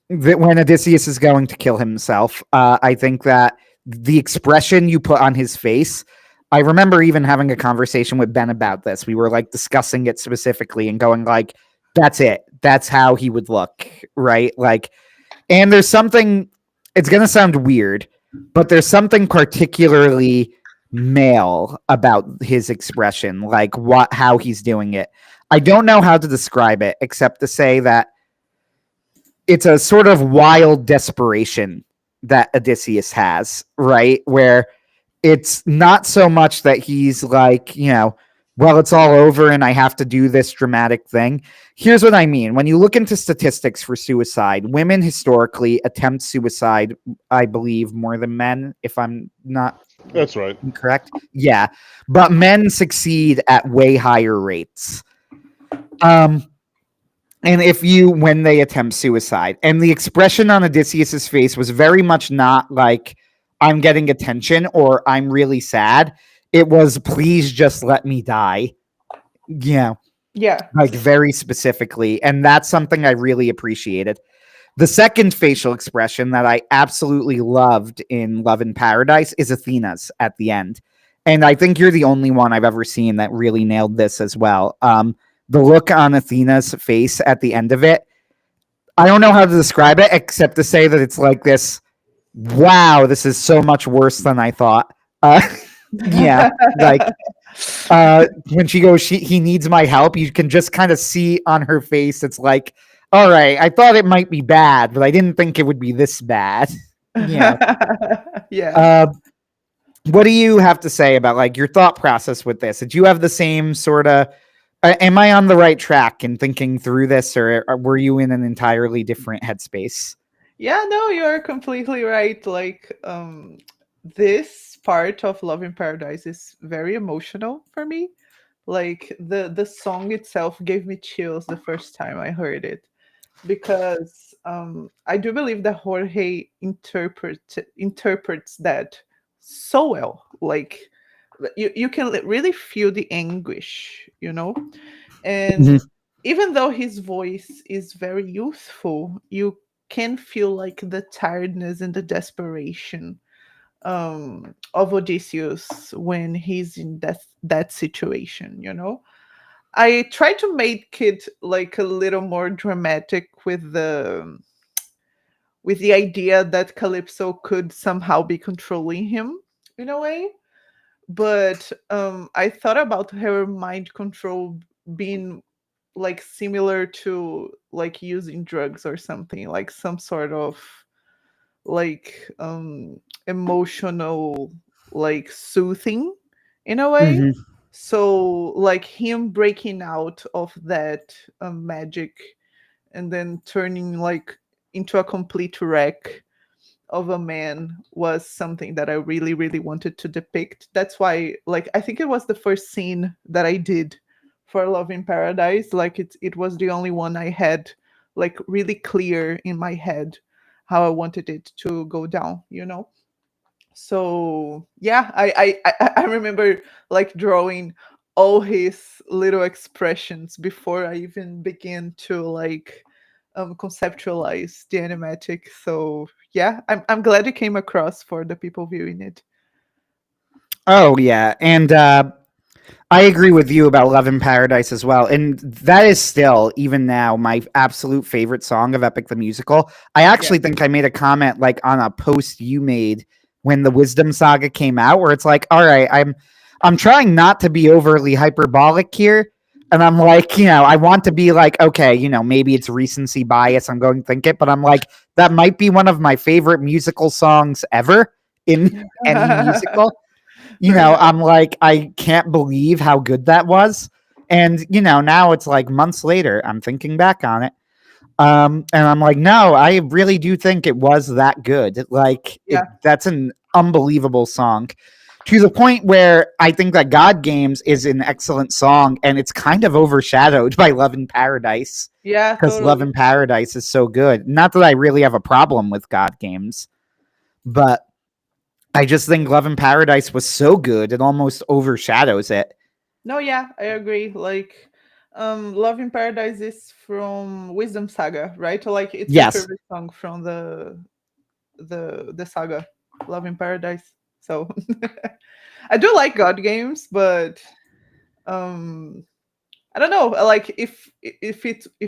when Odysseus is going to kill himself, I think that the expression you put on his face, I remember even having a conversation with Ben about this. We were like discussing it specifically and going like, that's it. That's how he would look, right? Like, and there's something, it's going to sound weird, but there's something particularly male about his expression, like how he's doing it. I don't know how to describe it except to say that it's a sort of wild desperation that Odysseus has, right? Where it's not so much that he's like, well, it's all over and I have to do this dramatic thing. Here's what I mean. When you look into statistics for suicide, women historically attempt suicide, I believe, more than men, if I'm not That's right. incorrect. Yeah. But men succeed at way higher rates. And when they attempt suicide, and the expression on Odysseus's face was very much not like I'm getting attention or I'm really sad. It was, please just let me die. Yeah. Like very specifically. And that's something I really appreciated. The second facial expression that I absolutely loved in Love in Paradise is Athena's at the end. And I think you're the only one I've ever seen that really nailed this as well. The look on Athena's face at the end of it, I don't know how to describe it except to say that it's like this, wow, this is so much worse than I thought. Yeah, like when she goes, he needs my help. You can just kind of see on her face, it's like, all right, I thought it might be bad, but I didn't think it would be this bad. Yeah. Yeah. What do you have to say about like your thought process with this? Did you have the same sort of? Am I on the right track in thinking through this, or were you in an entirely different headspace? Yeah, no, you're completely right. Like, this part of Love in Paradise is very emotional for me. Like the song itself gave me chills the first time I heard it, because I do believe that Jorge interprets that so well. Like, you can really feel the anguish, you know? And Mhm. even though his voice is very youthful, you can feel like the tiredness and the desperation of Odysseus when he's in that situation, you know? I try to make it like a little more dramatic with the idea that Calypso could somehow be controlling him in a way. But I thought about her mind control being like similar to like using drugs or something, like some sort of like emotional like soothing in a way. Mhm. So like him breaking out of that magic and then turning like into a complete wreck of a man was something that I really, really wanted to depict. That's why, like, I think it was the first scene that I did for Love in Paradise. Like, it was the only one I had like really clear in my head how I wanted it to go down. You know. So yeah, I remember like drawing all his little expressions before I even began to like conceptualize the animatic. So yeah, I'm glad it came across for the people viewing it. Oh yeah, and I agree with you about Love in Paradise as well. And that is still, even now, my absolute favorite song of Epic the Musical. I Yeah. actually think I made a comment like on a post you made when the Wisdom Saga came out, where it's like, all right, I'm trying not to be overly hyperbolic here. And I'm like, I want to be like, okay, maybe it's recency bias. I'm going to think it, but I'm like, that might be one of my favorite musical songs ever in any musical. Right. I'm like, I can't believe how good that was. And, now it's like months later, I'm thinking back on it. And I'm like, no, I really do think it was that good. Like, Yeah. that's an unbelievable song to the point where I think that God Games is an excellent song and it's kind of overshadowed by Love in Paradise Yeah, because Love totally. in Paradise is so good. Not that I really have a problem with God Games, but I just think Love in Paradise was so good it almost overshadows it. No, yeah, I agree. Like, Love in Paradise is from Wisdom Saga, right? Like, it's my Yes. favorite song from the saga, Love in Paradise. So I do like God games, but um I don't know. Like, if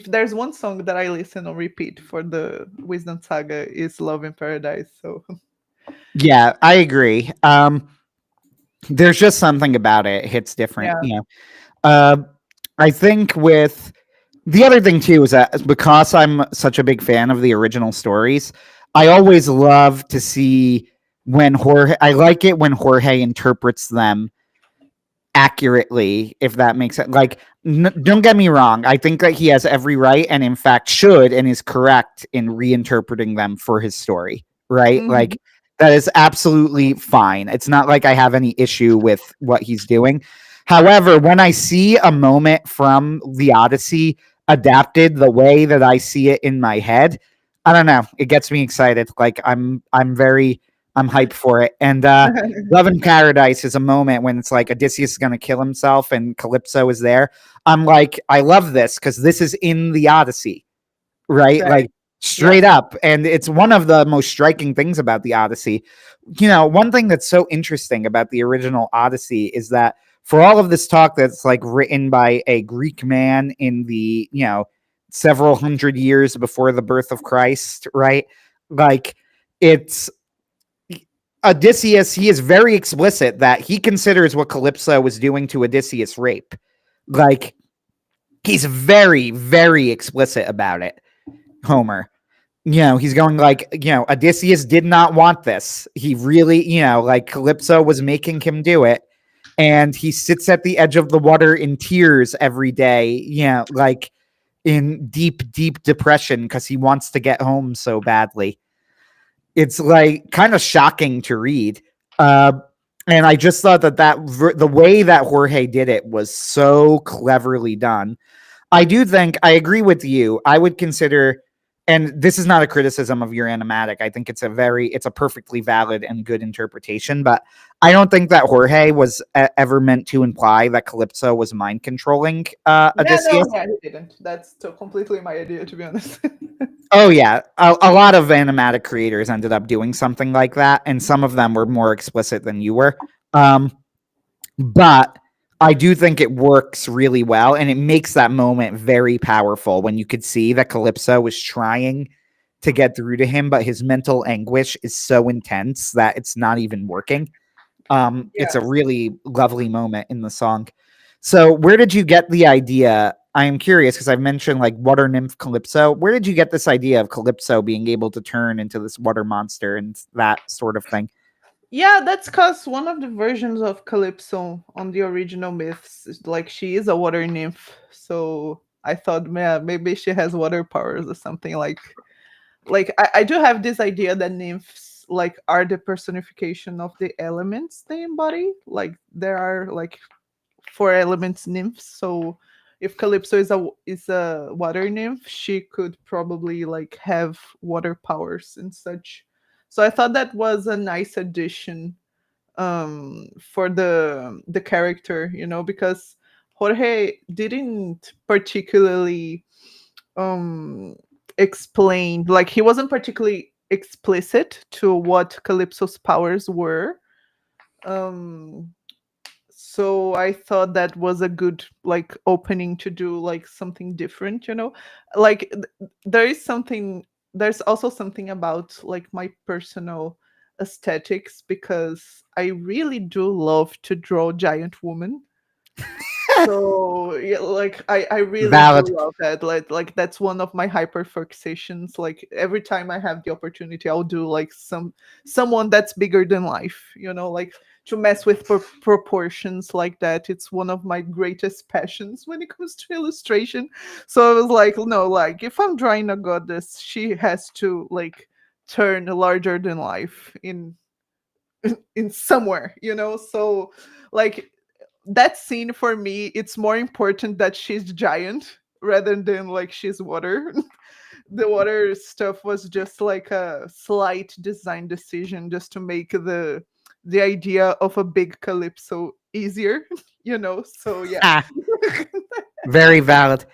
there's one song that I listen on repeat for the Wisdom Saga is Love in Paradise. So Yeah, I agree. There's just something about it. It hits different, yeah, Uh, I think with the other thing too is that because I'm such a big fan of the original stories, I always love to see when Jorge. I like it when Jorge interprets them accurately, if that makes sense. Like, don't get me wrong. I think that he has every right, and in fact should, and is correct in reinterpreting them for his story. Right? hmm, Like, that is absolutely fine. It's not like I have any issue with what he's doing. However, when I see a moment from the Odyssey adapted the way that I see it in my head, I don't know. It gets me excited. Like, I'm hyped for it. And Love in Paradise is a moment when it's like Odysseus is going to kill himself and Calypso is there. I'm like, I love this because this is in the Odyssey, right? right, Like, yeah, straight up. And it's one of the most striking things about the Odyssey. One thing that's so interesting about the original Odyssey is that for all of this talk that's like written by a Greek man in the, several hundred years before the birth of Christ, right? Like, it's Odysseus, he is very explicit that he considers what Calypso was doing to Odysseus rape. Like, he's very, very explicit about it. Homer. He's going like, Odysseus did not want this. He really, like Calypso was making him do it. And he sits at the edge of the water in tears every day, like in deep, deep depression because he wants to get home so badly. It's like kind of shocking to read. And I just thought that the way that Jorge did it was so cleverly done. I do think I agree with you. I would consider, and this is not a criticism of your animatic. I think it's a perfectly valid and good interpretation, but I don't think that Jorge was ever meant to imply that Calypso was mind controlling Odysseus. Yeah, he didn't. That's completely my idea, to be honest. Oh yeah, a lot of animatic creators ended up doing something like that, and some of them were more explicit than you were. But I do think it works really well, and it makes that moment very powerful when you could see that Calypso was trying to get through to him, but his mental anguish is so intense that it's not even working. It's a really lovely moment in the song. So where did you get the idea? I am curious because I've mentioned like water nymph Calypso. Where did you get this idea of Calypso being able to turn into this water monster and that sort of thing? Yeah, that's because one of the versions of Calypso on the original myths is like she is a water nymph. So I thought, man, maybe she has water powers or something like I do have this idea that nymphs like are the personification of the elements they embody. Like there are like 4 elements nymphs. So if Calypso is a water nymph, she could probably like have water powers and such. So I thought that was a nice addition for the character, because Jorge didn't particularly explain, like he wasn't particularly explicit to what Calypso's powers were. So I thought that was a good like opening to do like something different, like there's also something about like my personal aesthetics because I really do love to draw giant women. So yeah, like I really Valid. do love that. Like that's one of my hyper fixations. Like every time I have the opportunity, I'll do like someone that's bigger than life. Like to mess with proportions like that. It's one of my greatest passions when it comes to illustration. So I was like, no, like if I'm drawing a goddess, she has to like turn larger than life in somewhere. So like that scene for me, it's more important that she's giant rather than like she's water. The water stuff was just like a slight design decision just to make the idea of a big Calypso easier. So yeah. Very valid.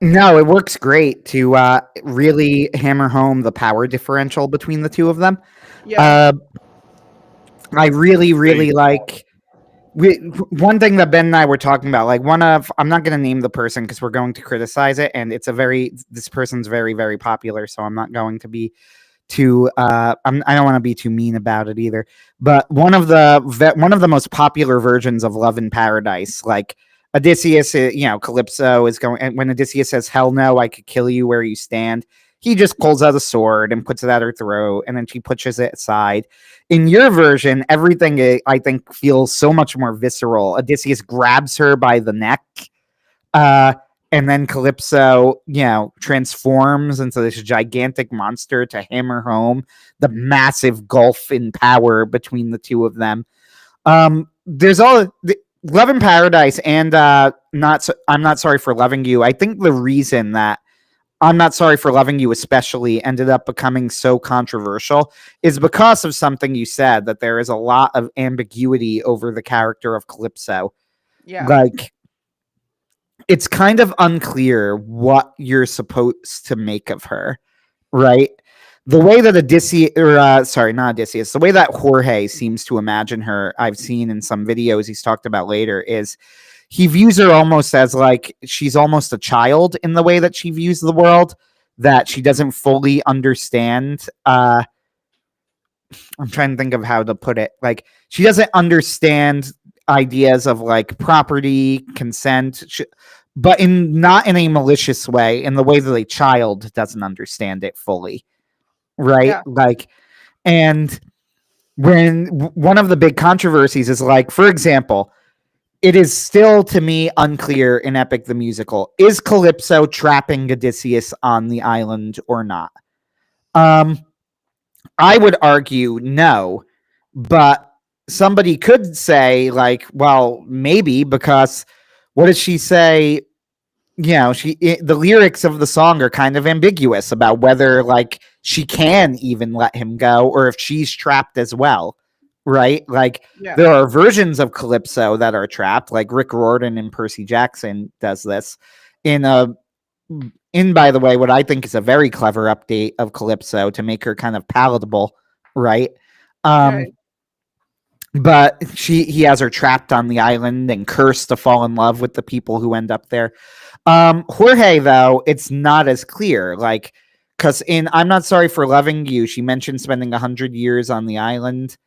No, it works great to really hammer home the power differential between the two of them. Yeah. I really like one thing that Ben and I were talking about, like I'm not going to name the person because we're going to criticize it, and this person's very, very popular, so I'm not going to be too I don't want to be too mean about it either. But one of the most popular versions of Love in Paradise, like Odysseus, Calypso is going, and when Odysseus says, "Hell no, I could kill you where you stand," he just pulls out a sword and puts it at her throat, and then she pushes it aside. In your version, everything I think feels so much more visceral. Odysseus grabs her by the neck, and then Calypso, transforms into this gigantic monster to hammer home the massive gulf in power between the two of them. There's Love in Paradise and I'm Not Sorry for Loving You. I think the reason that I'm Not Sorry for Loving You especially ended up becoming so controversial is because of something you said, that there is a lot of ambiguity over the character of Calypso. Yeah. Like, it's kind of unclear what you're supposed to make of her, right? The way that the way that Jorge seems to imagine her, I've seen in some videos he's talked about later, is he views her almost as like she's almost a child in the way that she views the world, that she doesn't fully understand. I'm trying to think of how to put it. Like, she doesn't understand ideas of like property, consent, but in not in a malicious way, in the way that a child doesn't understand it fully, right? Yeah. Like, and when one of the big controversies is like, for example, it is still to me unclear in Epic the Musical, is Calypso trapping Odysseus on the island or not? I would argue no, but somebody could say, like, well, maybe, because what does she say? The lyrics of the song are kind of ambiguous about whether, like, she can even let him go or if she's trapped as well, right? Like, Yeah. there are versions of Calypso that are trapped, like Rick Riordan and Percy Jackson does this in a by the way, what I think is a very clever update of Calypso to make her kind of palatable, right? Um, Right. but he has her trapped on the island and cursed to fall in love with the people who end up there. Jorge, though, it's not as clear. Like, because in I'm Not Sorry for Loving You, she mentioned spending 100 years on the island.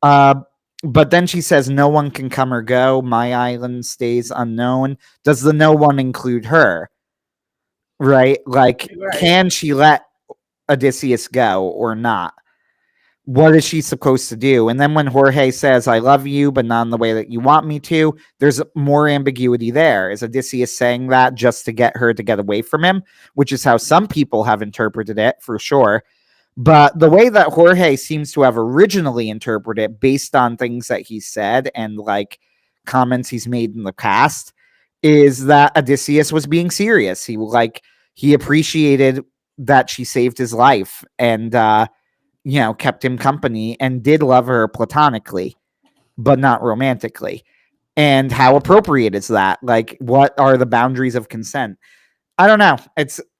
Uh, but then she says, no one can come or go. My island stays unknown. Does the no one include her? Right? Like, Right. can she let Odysseus go or not? What is she supposed to do? And then when Jorge says, I love you, but not in the way that you want me to, there's more ambiguity there. Is Odysseus saying that just to get her to get away from him, which is how some people have interpreted it for sure. But the way that Jorge seems to have originally interpreted it, based on things that he said and like comments he's made in the past, is that Odysseus was being serious. He appreciated that she saved his life and kept him company and did love her platonically, but not romantically. And how appropriate is that? Like, what are the boundaries of consent? I don't know.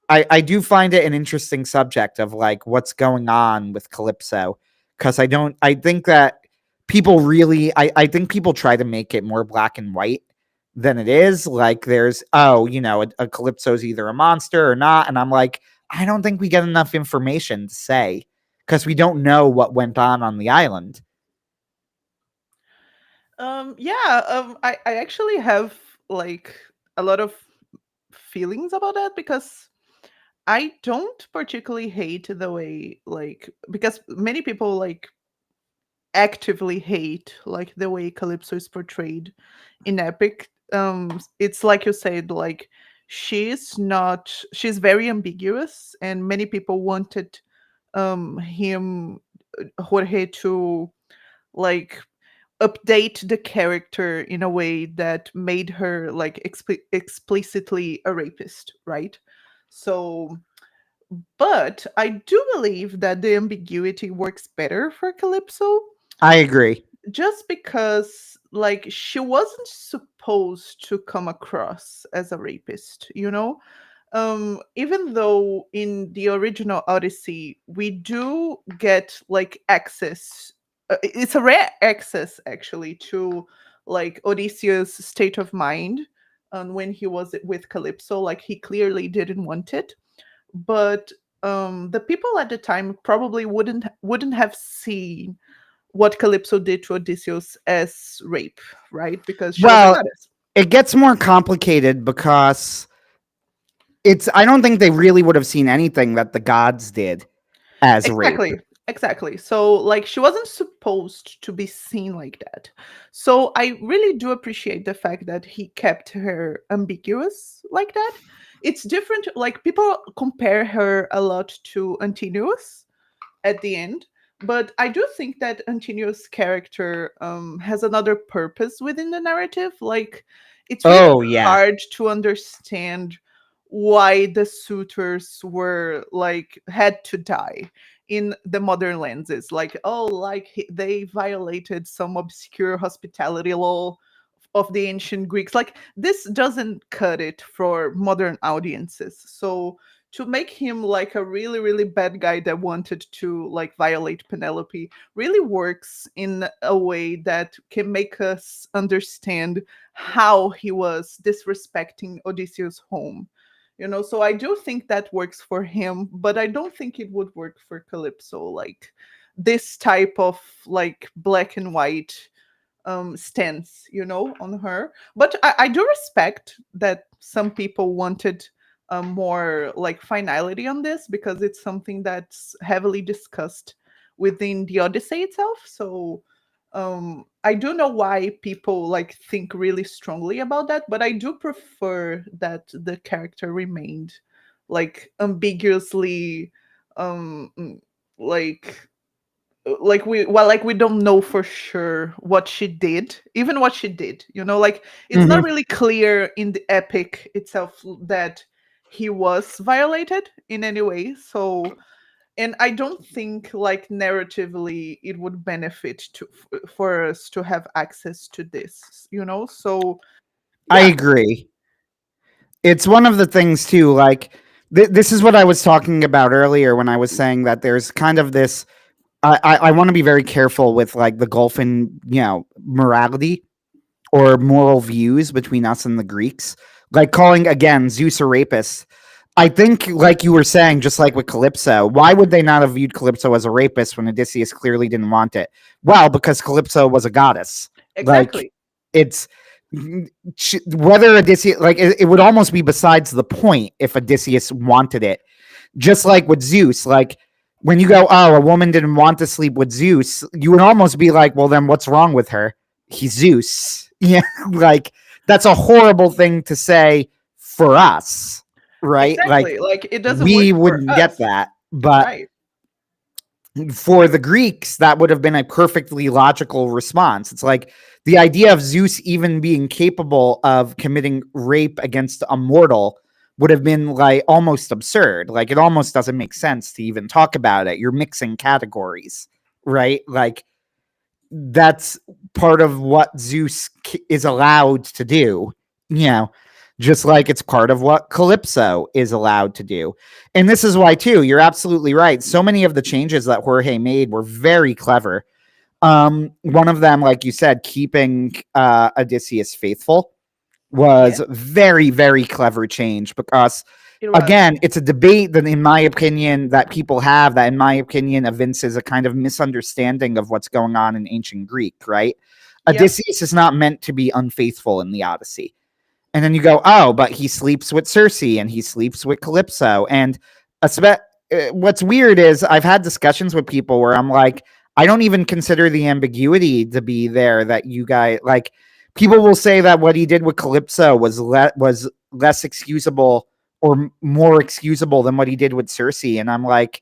I do find it an interesting subject of like what's going on with Calypso, because I think that people really I think people try to make it more black and white than it is. Like, there's a Calypso's either a monster or not, and I'm like, I don't think we get enough information to say, because we don't know what went on the island. Yeah. I actually have like a lot of feelings about that because I don't particularly hate the way, like, because many people like actively hate like the way Calypso is portrayed in Epic. It's like you said, like she's very ambiguous, and many people wanted him Jorge to like update the character in a way that made her like explicitly a rapist, right? So, but I do believe that the ambiguity works better for Calypso, I agree. just because like she wasn't supposed to come across as a rapist, you know? Even though in the original Odyssey we do get like access, it's a rare access actually to like Odysseus' state of mind, when he was with Calypso, like he clearly didn't want it, but the people at the time probably wouldn't have seen what Calypso did to Odysseus as rape, right? Because she was a Well, goddess. it gets more complicated because I don't think they really would have seen anything that the gods did as rape. Exactly. Exactly. So like she wasn't supposed to be seen like that. So I really do appreciate the fact that he kept her ambiguous like that. It's different, like people compare her a lot to Antinous at the end, but I do think that Antinous' character has another purpose within the narrative. Like it's really Oh yeah. hard to understand why the suitors were like had to die in the modern lenses, like, oh, like they violated some obscure hospitality law of the ancient Greeks. Like this doesn't cut it for modern audiences. So to make him like a really really bad guy that wanted to like violate Penelope really works in a way that can make us understand how he was disrespecting Odysseus' home. So I do think that works for him, but I don't think it would work for Calypso. Like this type of like black and white stance, on her. But I do respect that some people wanted more like finality on this, because it's something that's heavily discussed within the Odyssey itself. So I do know why people like think really strongly about that, but I do prefer that the character remained like ambiguously um like we don't know for sure what she did, even what she did, like it's not Mhm. really clear in the epic itself that he was violated in any way. So, and I don't think like narratively it would benefit for us to have access to this, so I yeah. agree. It's one of the things too. Like this is what I was talking about earlier when I was saying that there's kind of this. I want to be very careful with like the gulf in morality or moral views between us and the Greeks. Like calling again Zeus a rapist. I think, like you were saying, just like with Calypso, why would they not have viewed Calypso as a rapist when Odysseus clearly didn't want it? Well, because Calypso was a goddess. Like Exactly. it's whether Odysseus, like it would almost be besides the point if Odysseus wanted it. Just like with Zeus, like when you go, oh, a woman didn't want to sleep with Zeus, you would almost be like, well, then what's wrong with her? He's Zeus. Yeah, like that's a horrible thing to say for us, right? Like Exactly, like it doesn't work we for wouldn't get us, that, but right? for the Greeks, that would have been a perfectly logical response. It's like the idea of Zeus even being capable of committing rape against a mortal would have been like almost absurd. Like it almost doesn't make sense to even talk about it. You're mixing categories, right? Like that's part of what Zeus is allowed to do, just like it's part of what Calypso is allowed to do. And this is why, too, you're absolutely right. So many of the changes that Jorge made were very clever. One of them, like you said, keeping Odysseus faithful was Yeah, very, very clever change because it was. again, it's a debate that, in my opinion, that people have that, in my opinion, evinces a kind of misunderstanding of what's going on in ancient Greek, right? Yep. Odysseus is not meant to be unfaithful in the Odyssey. And then you go, oh, but he sleeps with Circe and he sleeps with Calypso. And what's weird is I've had discussions with people where I'm like, I don't even consider the ambiguity to be there that you guys like. People will say that what he did with Calypso was less excusable or more excusable than what he did with Circe. And I'm like,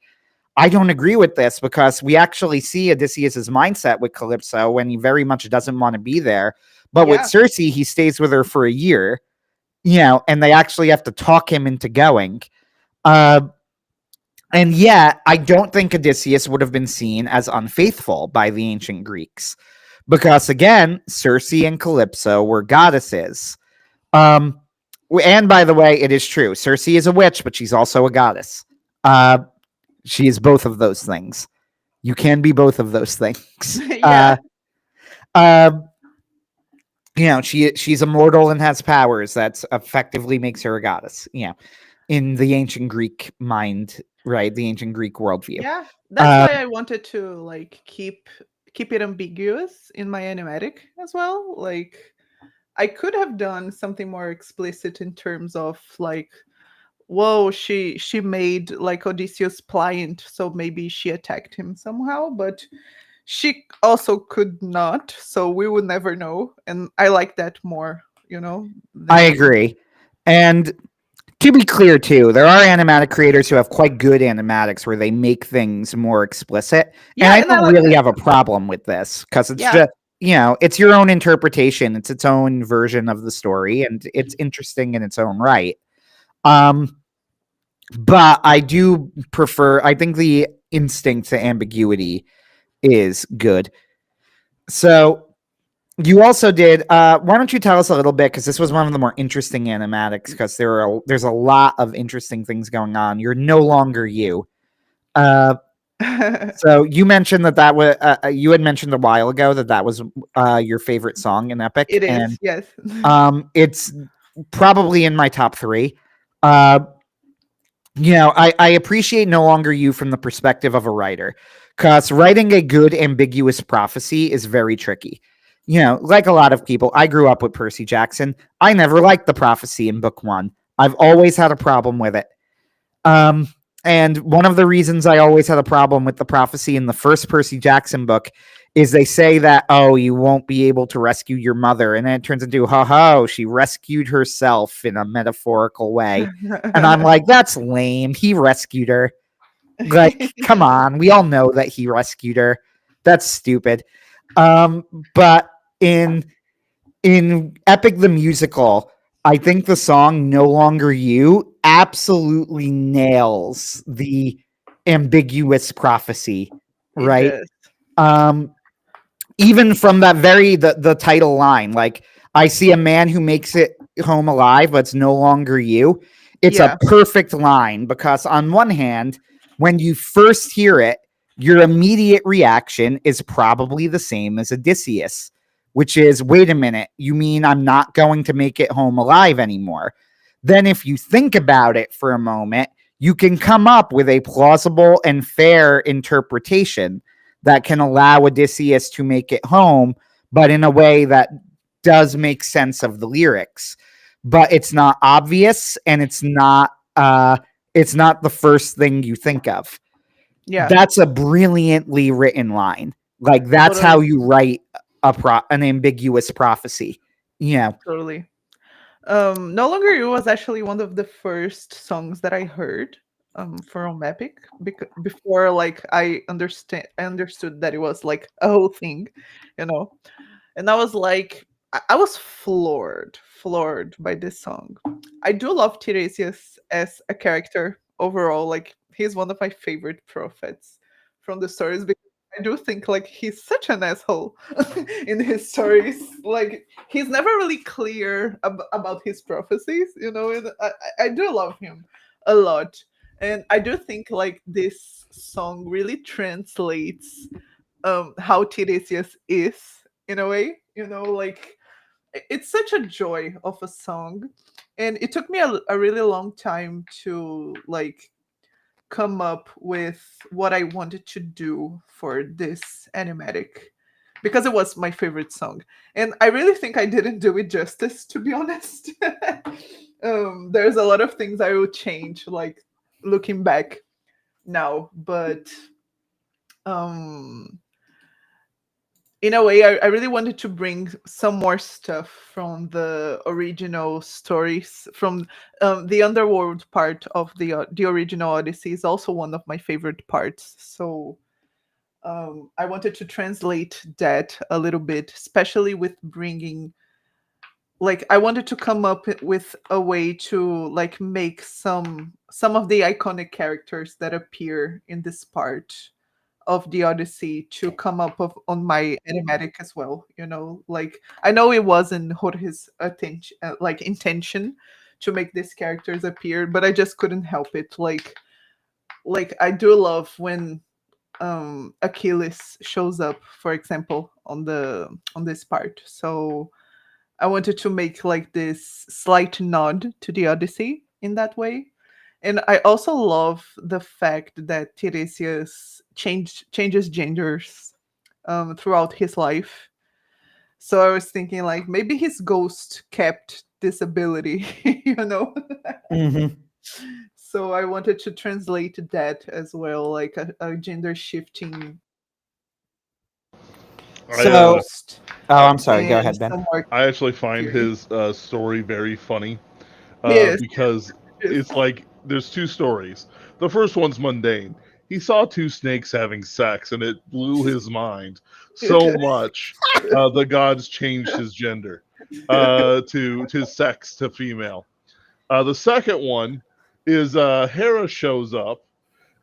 I don't agree with this because we actually see Odysseus's mindset with Calypso when he very much doesn't want to be there. But with Yeah. Circe, he stays with her for a year, and they actually have to talk him into going. And yet, I don't think Odysseus would have been seen as unfaithful by the ancient Greeks because, again, Circe and Calypso were goddesses. And by the way, it is true. Circe is a witch, but she's also a goddess. She is both of those things. You can be both of those things. Yeah. She's immortal and has powers. That's effectively makes her a goddess. In the ancient Greek mind, right? The ancient Greek worldview. Yeah, that's why I wanted to like keep it ambiguous in my animatic as well. Like I could have done something more explicit in terms of like, whoa, she made like Odysseus pliant, so maybe she attacked him somehow, but she also could not, so we would never know. And I like that more, I than agree. And to be clear, too, there are animatic creators who have quite good animatics where they make things more explicit. And yeah, I and I don't like really that. have a problem with this because it's Yeah. just, it's your own interpretation. It's its own version of the story and it's interesting in its own right. But I do prefer, I think the instinct to ambiguity is good. So you also did. Why don't you tell us a little bit? Because this was one of the more interesting animatics. Because there's a lot of interesting things going on. You're no longer you. So you mentioned that was you had mentioned a while ago that was your favorite song in Epic, It and is, yes. it's probably in my top 3. I appreciate No Longer You from the perspective of a writer, because writing a good ambiguous prophecy is very tricky. You know, like a lot of people, I grew up with Percy Jackson. I never liked the prophecy in book 1. I've always had a problem with it. And one of the reasons I always had a problem with the prophecy in the first Percy Jackson book is they say that, oh, you won't be able to rescue your mother. And then it turns into, she rescued herself in a metaphorical way. And I'm like, that's lame. He rescued her. Like, come on. We all know that he rescued her. That's stupid. But in Epic the Musical, I think the song No Longer You absolutely nails the ambiguous prophecy, right? Even from that the title line, like, I see a man who makes it home alive, but it's no longer you. It's a perfect line because on one hand, when you first hear it, your immediate reaction is probably the same as Odysseus, which is, wait a minute, you mean I'm not going to make it home alive anymore? Then if you think about it for a moment, you can come up with a plausible and fair interpretation that can allow Odysseus to make it home, but in a way that does make sense of the lyrics. But it's not obvious, and it's not the first thing you think of. Yeah, That's a brilliantly written line. Like, that's how you write an ambiguous prophecy. Yeah, totally. No Longer You was actually one of the first songs that I heard from Epic, before, like, I understood that it was like a whole thing, you know. And I was like, I was floored by this song. I do love Tiresias as a character overall. Like, he's one of my favorite prophets from the stories, because I do think, like, he's such an asshole in his stories. Like, he's never really clear about his prophecies, you know. And I do love him a lot. And I do think, like, this song really translates how Tiresias is, in a way, you know. Like, it's such a joy of a song, and it took me a really long time to, like, come up with what I wanted to do for this animatic, because it was my favorite song, and I really think I didn't do it justice, to be honest. There's a lot of things I will change, like, looking back now, but um in a way, I really wanted to bring some more stuff from the original stories. From the underworld part of the original Odyssey is also one of my favorite parts. So I wanted to translate that a little bit, especially with bringing, like, I wanted to come up with a way to, like, make some of the iconic characters that appear in this part of the Odyssey to come up on my animatic as well. You know, like, I know it wasn't Jorge's attention, like, intention to make these characters appear, but I just couldn't help it. Like, I do love when Achilles shows up, for example, on this part. So I wanted to make, like, this slight nod to the Odyssey in that way. And I also love the fact that Tiresias changes genders throughout his life. So I was thinking, like, maybe his ghost kept this ability, you know? mm-hmm. So I wanted to translate that as well, like a gender shifting. So, I'm sorry. Go ahead, Ben. I actually find his story very funny Yes. because it's like there's two stories. The first one's mundane. He saw two snakes having sex, and it blew his mind so much. The gods changed his gender to his sex to female. The second one is Hera shows up.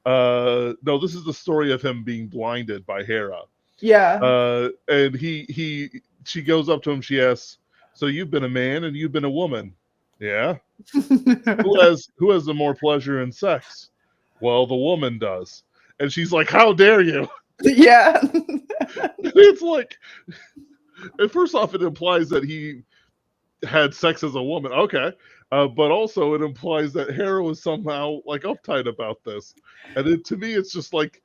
No, this is the story of him being blinded by Hera. Yeah. And she goes up to him. She asks, "So you've been a man and you've been a woman, yeah? Who has the more pleasure in sex?" "Well, the woman does." And she's like, "How dare you?" Yeah. It's like, and first off, it implies that he had sex as a woman. Okay. But also it implies that Hera was somehow, like, uptight about this. And to me, it's just like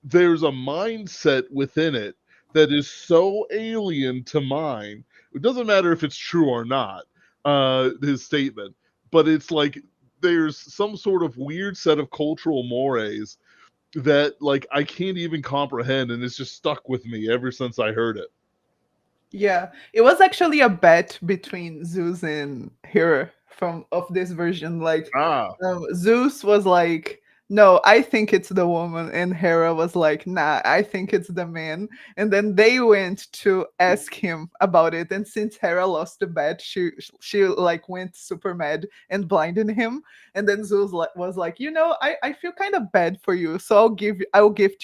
there's a mindset within it that is so alien to mine. It doesn't matter if it's true or not, his statement, but it's like there's some sort of weird set of cultural mores that like I can't even comprehend, and it's just stuck with me ever since I heard it. Yeah, it was actually a bet between Zeus and Hera from of this version. Like, Ah, Zeus was like, "No, I think it's the woman," and Hera was like, "Nah, I think it's the man." And then they went to ask him about it, and since Hera lost the bet, she like went super mad and blinded him. And then Zeus was like, I feel kind of bad for you, so I'll give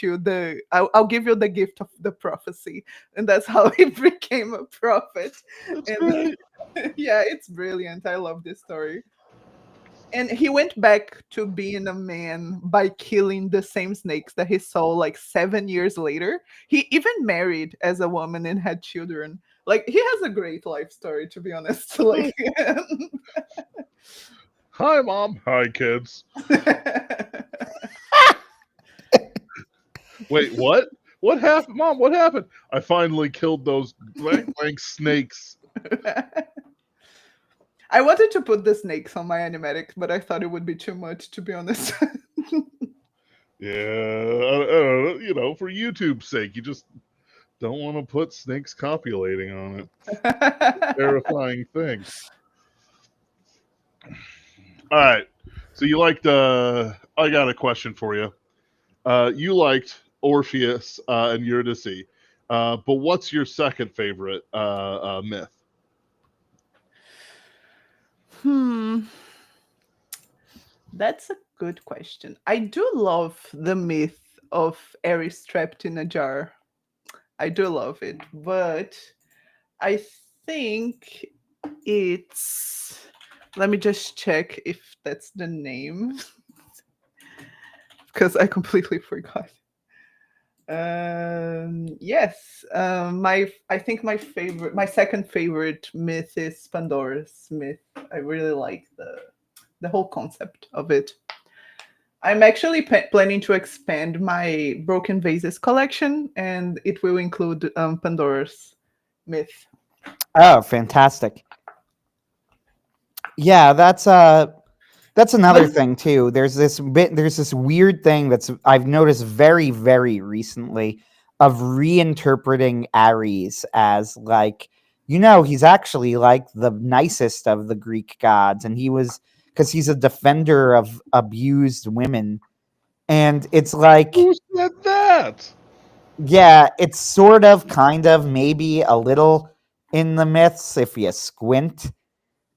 you the gift of the prophecy, and that's how he became a prophet. that's And great. yeah, it's brilliant. I love this story. And he went back to being a man by killing the same snakes that he saw like 7 years later. He even married as a woman and had children. Like, he has a great life story, to be honest. Like, Hi, mom. Hi, kids. Wait, what? What happened, mom? What happened? I finally killed those blank snakes. I wanted to put the snakes on my animatics, but I thought it would be too much, to be honest. Yeah, I don't know, for YouTube's sake, you just don't want to put snakes copulating on it. Terrifying thing. All right. So you liked I got a question for you. You liked Orpheus and Eurydice. But what's your second favorite myth? Hmm. That's a good question. I do love the myth of Aries trapped in a jar. I do love it, but I think it's. Let me just check if that's the name because I completely forgot. Yes. I think my second favorite myth is Pandora's myth. I really like the whole concept of it. I'm actually planning to expand my Broken Vases collection, and it will include Pandora's myth. Oh, fantastic. Yeah, that's another But thing too. There's this weird thing that's I've noticed very, very recently of reinterpreting Ares as like, he's actually like the nicest of the Greek gods, and he was because he's a defender of abused women. And it's like, Who said that? yeah, it's sort of kind of maybe a little in the myths if you squint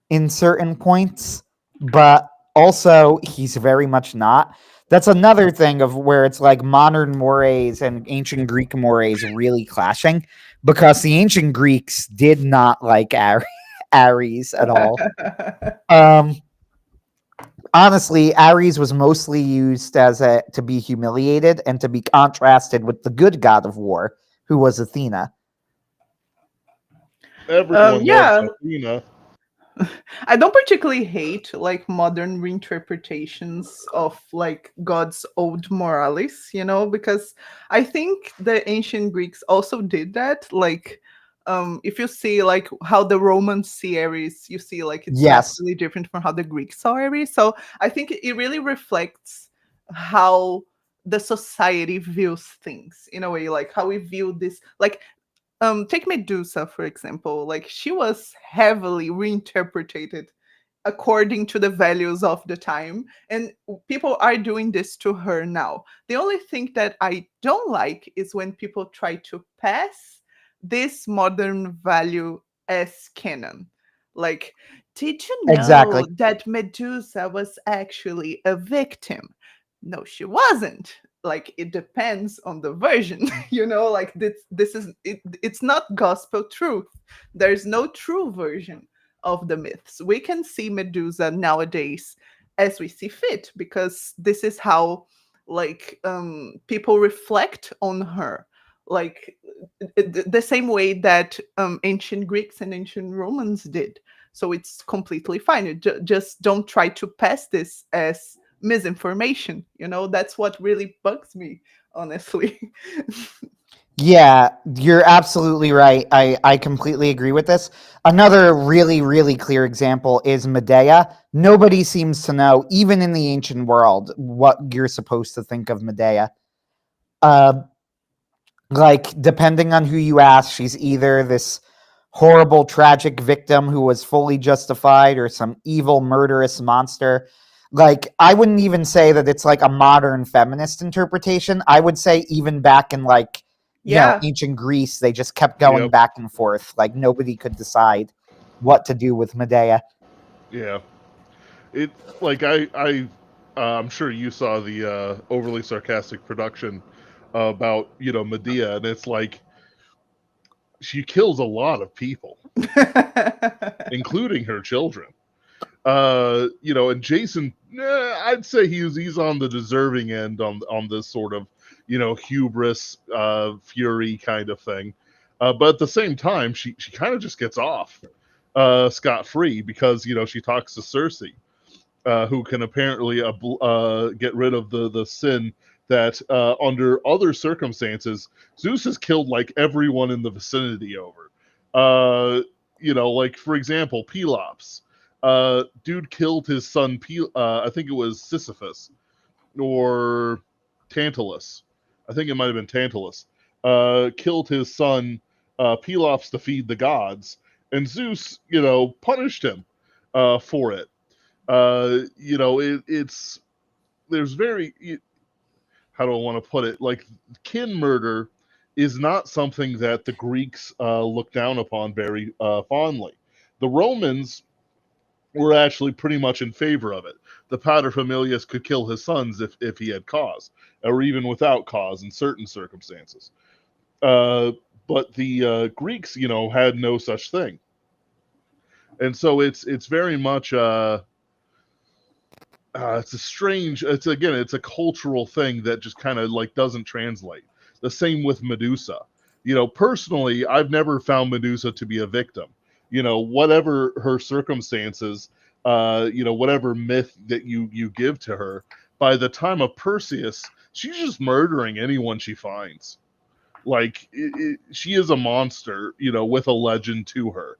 in certain points, but also he's very much not. That's another thing of where it's like modern mores and ancient Greek mores really clashing because the ancient Greeks did not like Ares at all. Um, Honestly, Ares was mostly used to be humiliated and to be contrasted with the good god of war, who was Athena. Everyone loves yeah, Athena. I don't particularly hate like modern reinterpretations of like God's old morales, because I think the ancient Greeks also did that. Like, if you see like how the Romans see Ares, you see like it's Yes, vastly different from how the Greeks saw Ares. So I think it really reflects how the society views things in a way, like how we view this. Like, take Medusa for example. Like, she was heavily reinterpreted according to the values of the time, and people are doing this to her now. The only thing that I don't like is when people try to pass this modern value as canon. Like, did you know exactly. that Medusa was actually a victim? No, she wasn't. Like, it depends on the version. Like, this is it, it's not gospel truth. There's no true version of the myths. We can see Medusa nowadays as we see fit, because this is how like people reflect on her, like the same way that ancient Greeks and ancient Romans did. So it's completely fine. Just don't try to pass this as misinformation. That's what really bugs me, honestly. Yeah, you're absolutely right. I completely agree with this. Another really, really clear example is Medea. Nobody seems to know, even in the ancient world, what you're supposed to think of Medea. Uh, like, depending on who you ask, she's either this horrible, tragic victim who was fully justified or some evil, murderous monster. Like, I wouldn't even say that it's like a modern feminist interpretation. I would say even back in like, Yeah. ancient Greece, they just kept going Yep. back and forth. Like, nobody could decide what to do with Medea. Yeah. It like I'm sure you saw the overly sarcastic production about Medea, and it's like she kills a lot of people, including her children. And Jason, I'd say he's on the deserving end on this sort of hubris, fury kind of thing. But at the same time, she kind of just gets off scot free because she talks to Cersei, who can apparently get rid of the sin that under other circumstances Zeus has killed like everyone in the vicinity over. Like for example, Pelops. Dude killed his son. I think it was Sisyphus or Tantalus. I think it might have been Tantalus. Killed his son Pelops to feed the gods, and Zeus, punished him for it. It's there's very how do I want to put it? Like kin murder is not something that the Greeks look down upon very fondly. The Romans were actually pretty much in favor of it. The paterfamilias could kill his sons if he had cause, or even without cause in certain circumstances. But the Greeks, had no such thing, and so it's very much it's a strange. It's a cultural thing that just kind of like doesn't translate. The same with Medusa. Personally, I've never found Medusa to be a victim. Whatever her circumstances, whatever myth that you give to her, by the time of Perseus, she's just murdering anyone she finds. Like she is a monster, with a legend to her.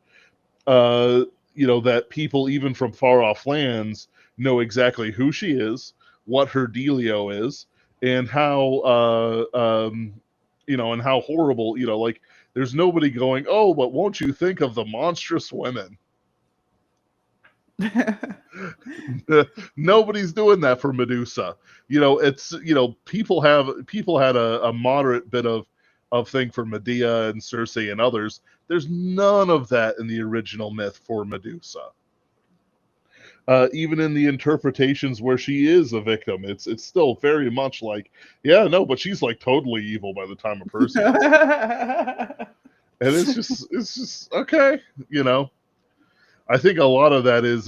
That people even from far off lands know exactly who she is, what her dealio is, and how and how horrible, like there's nobody going, oh, but won't you think of the monstrous women? Nobody's doing that for Medusa. It's people had a moderate bit of thing for Medea and Circe and others. There's none of that in the original myth for Medusa. Even in the interpretations where she is a victim, it's still very much like, yeah, no, but she's like totally evil by the time of Perseus. And it's just okay, I think a lot of that is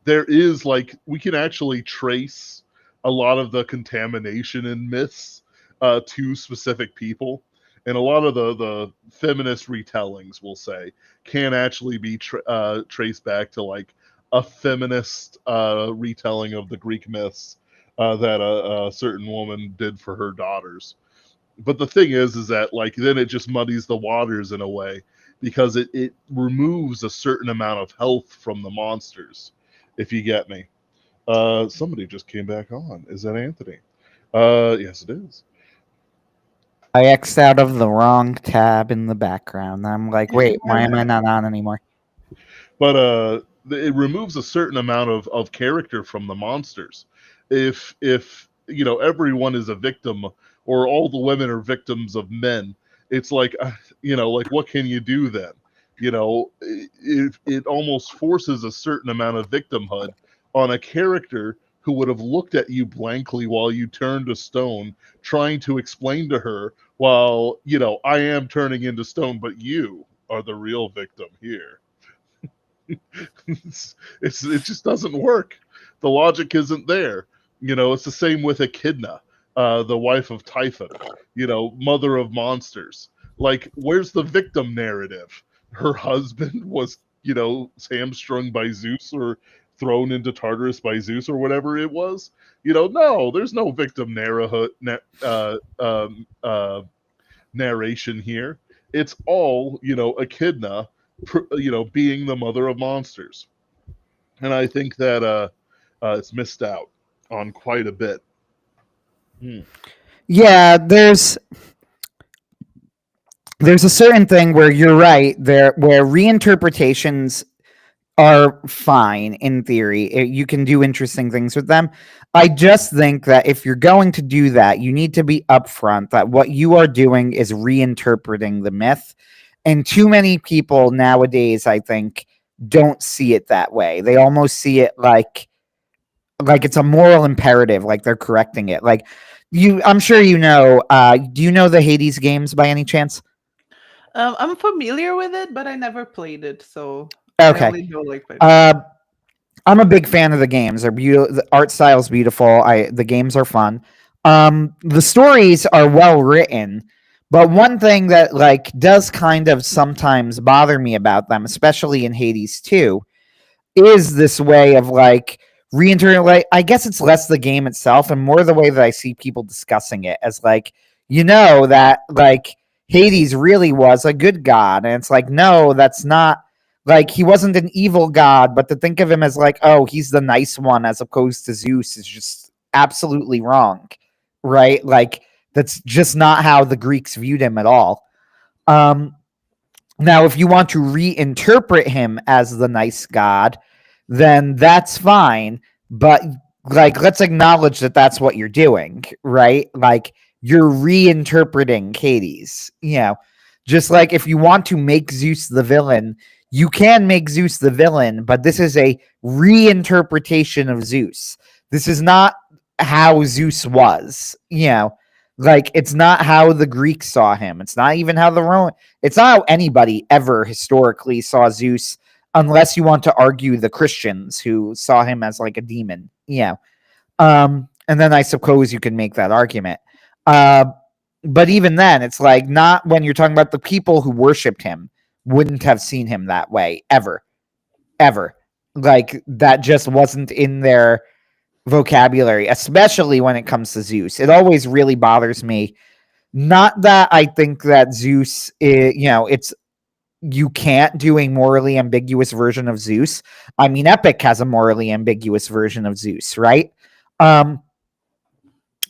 there is like we can actually trace a lot of the contamination in myths to specific people, and a lot of the feminist retellings, we'll say, can actually be traced back to like a feminist retelling of the Greek myths that a certain woman did for her daughters. But the thing is that like then it just muddies the waters in a way because it removes a certain amount of health from the monsters, if you get me. Somebody just came back on. Is that Anthony? Yes, it is. I X'd out of the wrong tab in the background. I'm like, wait, why am I not on anymore? But it removes a certain amount of character from the monsters. If everyone is a victim or all the women are victims of men, it's like like what can you do then? It almost forces a certain amount of victimhood on a character who would have looked at you blankly while you turned to stone, trying to explain to her, while I am turning into stone, but you are the real victim here. It just doesn't work. The logic isn't there. It's the same with Echidna, the wife of Typhon, mother of monsters. Like, where's the victim narrative? Her husband was, hamstrung by Zeus or thrown into Tartarus by Zeus or whatever it was. No, there's no victim narrative narration here. It's all, Echidna, being the mother of monsters. And I think that it's missed out on quite a bit. Yeah, there's a certain thing where you're right there, where reinterpretations are fine in theory. You can do interesting things with them. I just think that if you're going to do that, you need to be upfront that what you are doing is reinterpreting the myth. And too many people nowadays, I think, don't see it that way. They almost see it like it's a moral imperative, like they're correcting it. Like I'm sure you know. Do you know the Hades games by any chance? I'm familiar with it, but I never played it, so Okay. I only know like. I'm a big fan of the games. They're beautiful. The art style is beautiful. The games are fun. The stories are well written, but one thing that like does kind of sometimes bother me about them, especially in Hades 2, is this way of like reinterpreting. Like, I guess it's less the game itself and more the way that I see people discussing it as like, that like Hades really was a good god, and it's like, no, that's not. Like, he wasn't an evil god, but to think of him as like, oh, he's the nice one as opposed to Zeus is just absolutely wrong, right? Like, that's just not how the Greeks viewed him at all. Now, if you want to reinterpret him as the nice god, then that's fine. But, like, let's acknowledge that that's what you're doing, right? Like, you're reinterpreting Hades. Just like if you want to make Zeus the villain, you can make Zeus the villain, but this is a reinterpretation of Zeus. This is not how Zeus was, like it's not how the Greeks saw him. It's not even how it's not how anybody ever historically saw Zeus, unless you want to argue the Christians who saw him as like a demon. And then I suppose you can make that argument. But even then, it's like not when you're talking about the people who worshipped him wouldn't have seen him that way ever. Like that just wasn't in their vocabulary, especially when it comes to Zeus. It always really bothers me. Not that I think that Zeus is, you can't do a morally ambiguous version of Zeus. I mean, Epic has a morally ambiguous version of Zeus, right? And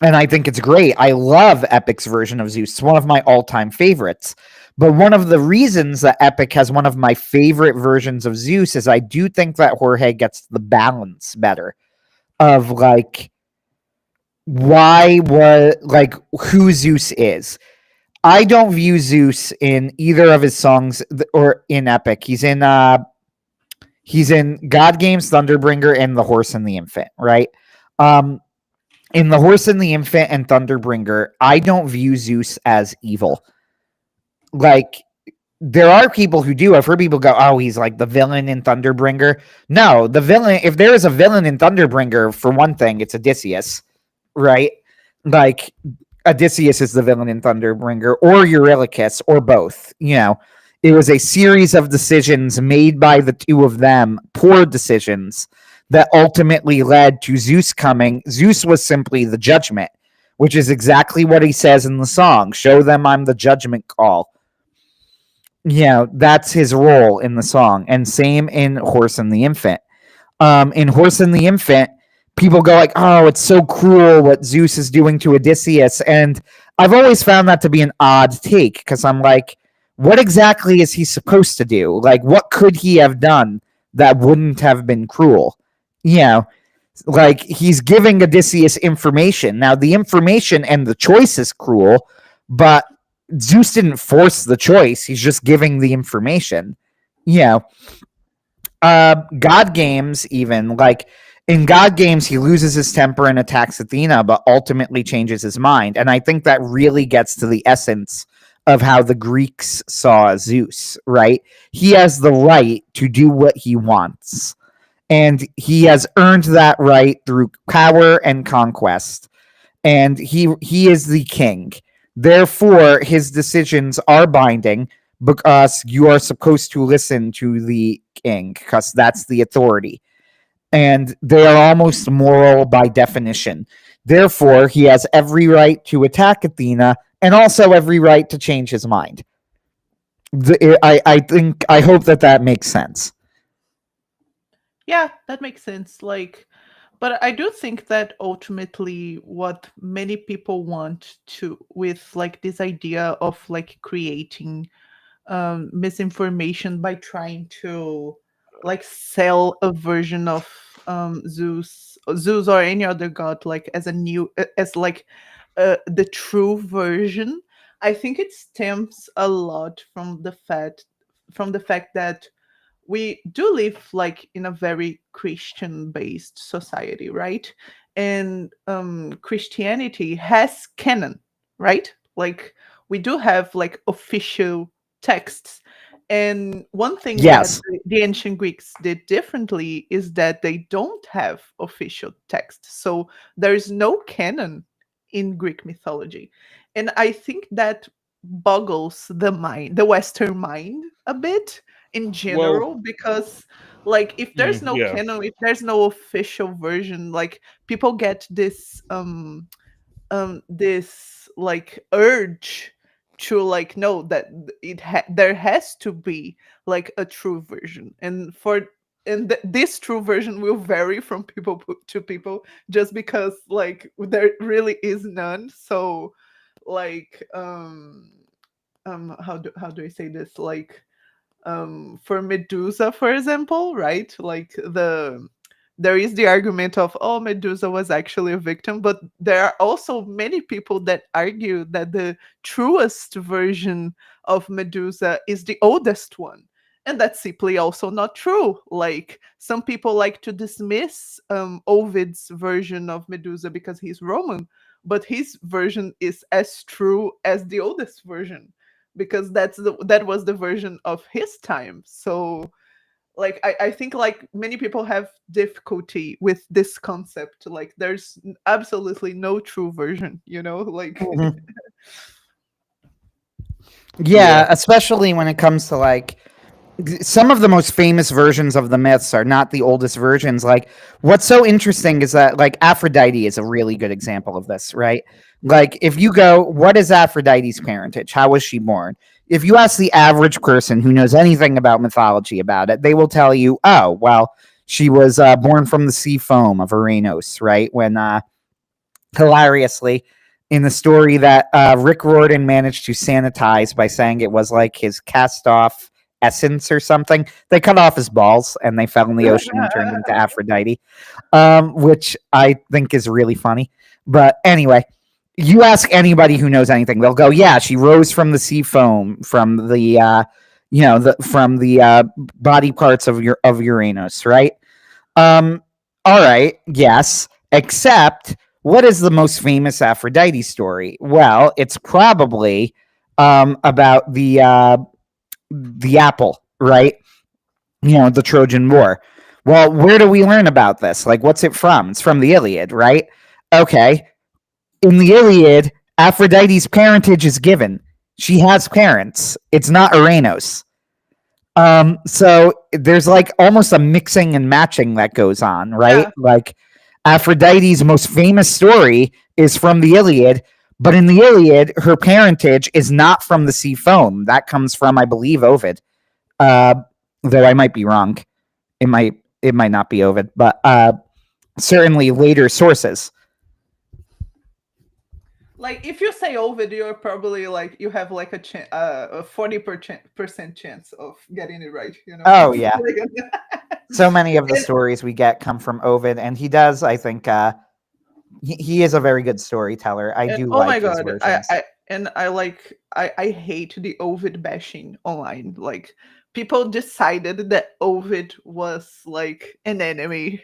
I think it's great. I love Epic's version of Zeus. It's one of my all-time favorites. But one of the reasons that Epic has one of my favorite versions of Zeus is I do think that Jorge gets the balance better of like who Zeus is. I don't view Zeus in either of his songs or in Epic. He's in God Games, Thunderbringer, and The Horse and the Infant, right? In The Horse and the Infant and Thunderbringer, I don't view Zeus as evil. Like, there are people who do. I've heard people go, oh, he's like the villain in Thunderbringer. No, the villain, if there is a villain in Thunderbringer, for one thing, it's Odysseus, right? Like, Odysseus is the villain in Thunderbringer, or Eurylochus, or both. It was a series of decisions made by the two of them, poor decisions, that ultimately led to Zeus coming. Zeus was simply the judgment, which is exactly what he says in the song. Show them I'm the judgment call. That's his role in the song. And same in Horse and the Infant. In Horse and the Infant, people go like, oh, it's so cruel what Zeus is doing to Odysseus. And I've always found that to be an odd take, because I'm like, what exactly is he supposed to do? Like, what could he have done that wouldn't have been cruel? Like, he's giving Odysseus information. Now, the information and the choice is cruel, but Zeus didn't force the choice. He's just giving the information. God Games, even, like, in God Games, he loses his temper and attacks Athena, but ultimately changes his mind. And I think that really gets to the essence of how the Greeks saw Zeus, right? He has the right to do what he wants. And he has earned that right through power and conquest. And he is the king. Therefore, his decisions are binding because you are supposed to listen to the king, because that's the authority. And they are almost moral by definition. Therefore, he has every right to attack Athena and also every right to change his mind. I hope that makes sense. Yeah, that makes sense. Like, but I do think that ultimately what many people want to with like this idea of like creating misinformation by trying to like sell a version of Zeus or any other god like as a new as like the true version. I think it stems a lot from the fact that we do live like in a very Christian based society, right? And Christianity has canon, right? Like we do have like official texts. And one thing that Yes. the ancient Greeks did differently is that they don't have official text. So there is no canon in Greek mythology. And I think that boggles the mind, the Western mind a bit in Well, general, because like if there's no yeah. canon, if there's no official version, like people get this like urge to like know that there has to be like a true version, and this true version will vary from to people just because like there really is none. So like how do I say this, like for Medusa, for example, right? Like there is the argument of, oh, Medusa was actually a victim, but there are also many people that argue that the truest version of Medusa is the oldest one. And that's simply also not true. Like some people like to dismiss Ovid's version of Medusa because he's Roman, but his version is as true as the oldest version because that was the version of his time. So like I think like many people have difficulty with this concept, like there's absolutely no true version, you know, like Mhm. Yeah. Yeah, especially when it comes to like some of the most famous versions of the myths are not the oldest versions. Like, what's so interesting is that, like, Aphrodite is a really good example of this, right? Like, if you go, what is Aphrodite's parentage? How was she born? If you ask the average person who knows anything about mythology about it, they will tell you, oh, well, she was born from the sea foam of Uranus, right? When hilariously, in the story that Rick Riordan managed to sanitize by saying it was like his cast off essence or something. They cut off his balls and they fell in the ocean and turned into Aphrodite, which I think is really funny. But anyway, you ask anybody who knows anything, they'll go, "Yeah, she rose from the sea foam, from the from the body parts of Uranus, right?" Um, all right, yes, except what is the most famous Aphrodite story? Well, it's probably about the apple, right? The Trojan War. Well, where do we learn about this? Like, what's it from? It's from the Iliad, right? Okay. In the Iliad, Aphrodite's parentage is given. She has parents. It's not Uranus. So there's like almost a mixing and matching that goes on, right? yeah. Like Aphrodite's most famous story is from the Iliad, but in the Iliad, her parentage is not from the sea foam. That comes from, I believe, Ovid. Uh, though I might be wrong. It might not be Ovid, but certainly later sources. Like if you say Ovid, you're probably like you have like a 40% chance of getting it right, you know. Oh yeah, so many of the And stories we get come from Ovid, and he does. I think he is a very good storyteller. I and do oh my like his god, versions. I hate the Ovid bashing online. Like people decided that Ovid was like an enemy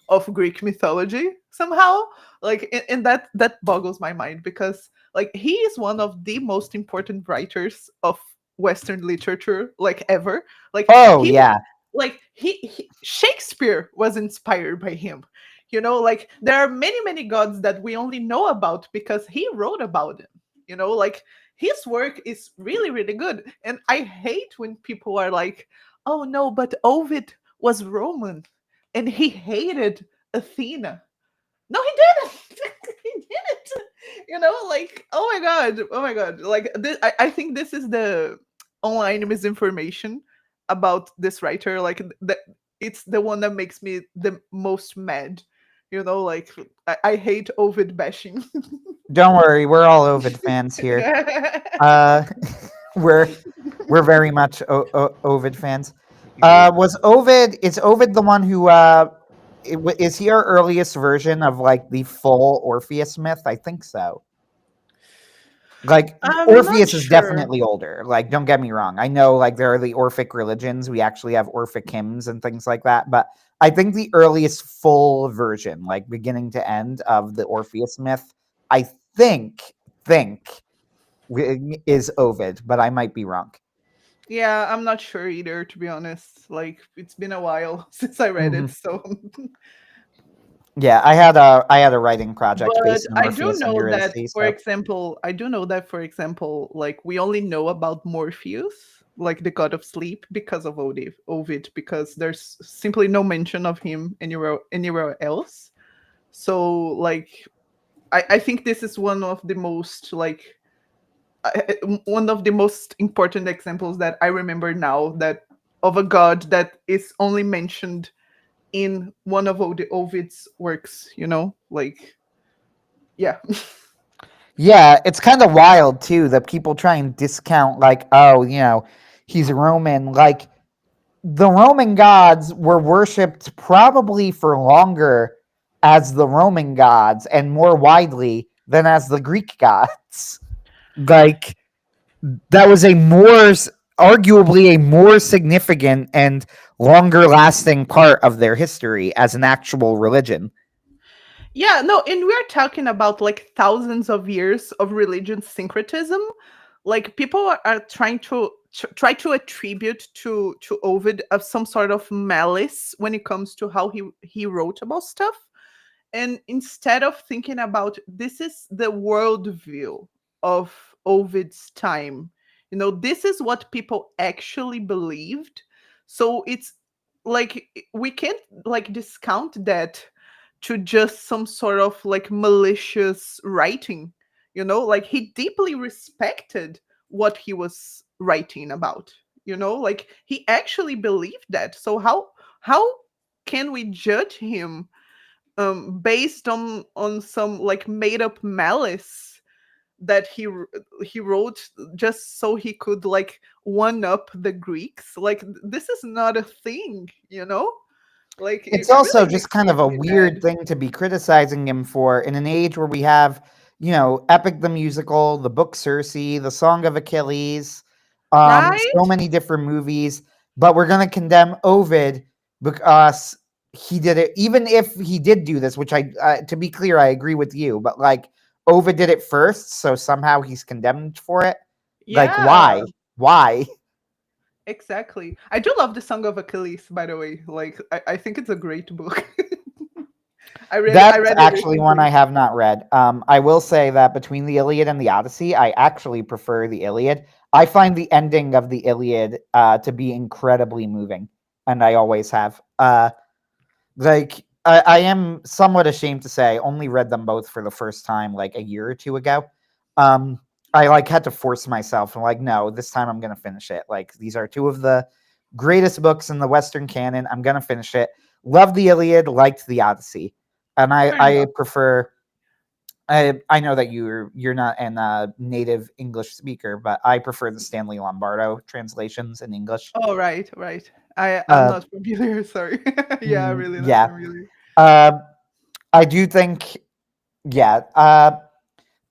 of Greek mythology somehow. Like and that boggles my mind because like he is one of the most important writers of Western literature like ever. Like Oh he yeah. Shakespeare was inspired by him. You know, like there are many gods that we only know about because he wrote about them. You know, like his work is really good, and I hate when people are like, oh no, but Ovid was Roman and he hated Athena. No, he didn't. He didn't. Like, oh my god, like this, I think this is the online misinformation about this writer. Like it's the one that makes me the most mad. Like I hate Ovid bashing. Don't worry, we're all Ovid fans here. Uh, we're we're very much Ovid fans. Was Ovid? Is Ovid the one who? Is he our earliest version of like the full Orpheus myth? I think so. Like I'm not Orpheus is sure. definitely older. Like, don't get me wrong. I know like there are the Orphic religions. We actually have Orphic hymns and things like that. But I think the earliest full version, like beginning to end of the Orpheus myth, I think is Ovid, but I might be wrong. Yeah, I'm not sure either, to be honest. Like it's been a while since I read Mhm. it, so Yeah, I had a writing project but based on I do Orpheus and know that, Eurydice. for So example, like we only know about Morpheus, like the god of sleep, because of Ovid, because there's simply no mention of him anywhere else. So like I think this is one of the most like one of the most important examples that I remember now, that of a god that is only mentioned in one of Ovid's works, like yeah. yeah, it's kind of wild too that people try and discount like, oh, he's Roman. Like the Roman gods were worshipped probably for longer as the Roman gods and more widely than as the Greek gods. Like that was arguably a more significant and longer lasting part of their history as an actual religion. Yeah, no, and we're talking about like thousands of years of religion syncretism. Like people are trying to try to attribute to Ovid of some sort of malice when it comes to how he wrote about stuff. And instead of thinking about this is the worldview of Ovid's time, this is what people actually believed. So it's like we can't like discount that to just some sort of like malicious writing. Like he deeply respected what he was writing about. Like he actually believed that. So how can we judge him based on some like made up malice that he wrote just so he could like one up the Greeks? Like this is not a thing, like It's it also really just makes kind me of a really weird mad. thing to be criticizing him for in an age where we have, Epic the Musical, the book Circe, the Song of Achilles, so Right. many different movies, but we're going to condemn Ovid because he did it, even if he did do this, which to be clear, I agree with you, but like Ovid did it first, so somehow he's condemned for it. Like, Yeah, why? Why? exactly. I do love the Song of Achilles, by the way. Like I think it's a great book. I That's read it actually one I recently. have not read. I will say that between the Iliad and the Odyssey, I actually prefer the Iliad. I find the ending of the Iliad to be incredibly moving, and I always have. Like I am somewhat ashamed to say I only read them both for the first time like a year or two ago. Um, I like had to force myself and like, no, this time I'm gonna finish it. Like these are two of the greatest books in the Western canon. I'm gonna finish it. Loved the Iliad, liked the Odyssey, and I Fair I enough. prefer. I know that you're not a native English speaker, but I prefer the Stanley Lombardo translations in English. Oh, right, right. I'm Uh, not familiar, sorry. Yeah, really not yeah. familiar. Uh, I do think, yeah.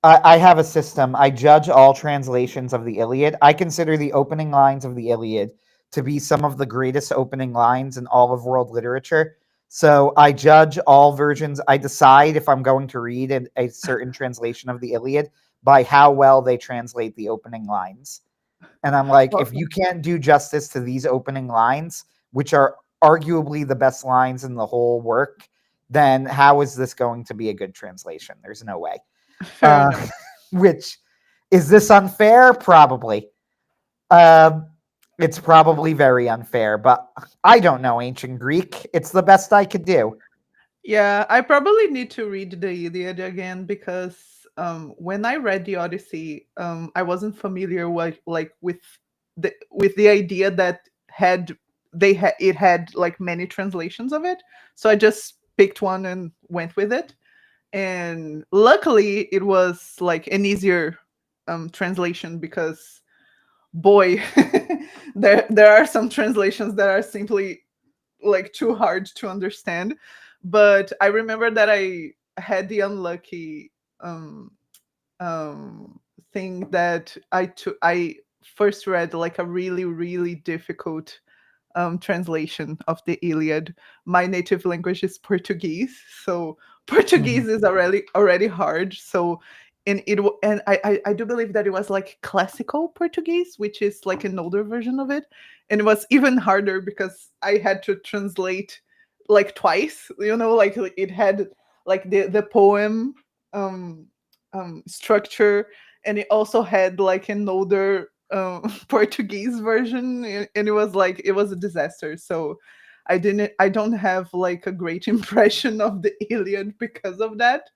I have a system. I judge all translations of the Iliad. I consider the opening lines of the Iliad to be some of the greatest opening lines in all of world literature. So I judge all versions. I decide if I'm going to read a certain translation of the Iliad by how well they translate the opening lines. And I'm like, Well, if you can't do justice to these opening lines, which are arguably the best lines in the whole work, then how is this going to be a good translation? There's no way. fair Uh, enough. which is this unfair? Probably. Um, it's probably very unfair, but I don't know ancient Greek. It's the best I could do. Yeah, I probably need to read the Iliad again because when I read the Odyssey, I wasn't familiar with the idea that had it had like many translations of it. So I just picked one and went with it. And luckily, it was like an easier translation because boy, there are some translations that are simply like too hard to understand. But I remember that I had the unlucky um thing that I first read like a really really difficult translation of the Iliad. My native language is Portuguese, so Mhm. Portuguese is already hard. So, and I do believe that it was like classical Portuguese, which is like an older version of it, and it was even harder because I had to translate like twice. You know, like it had like the poem um structure, and it also had like an older Portuguese version, and it was a disaster. So I don't have like a great impression of the Iliad because of that.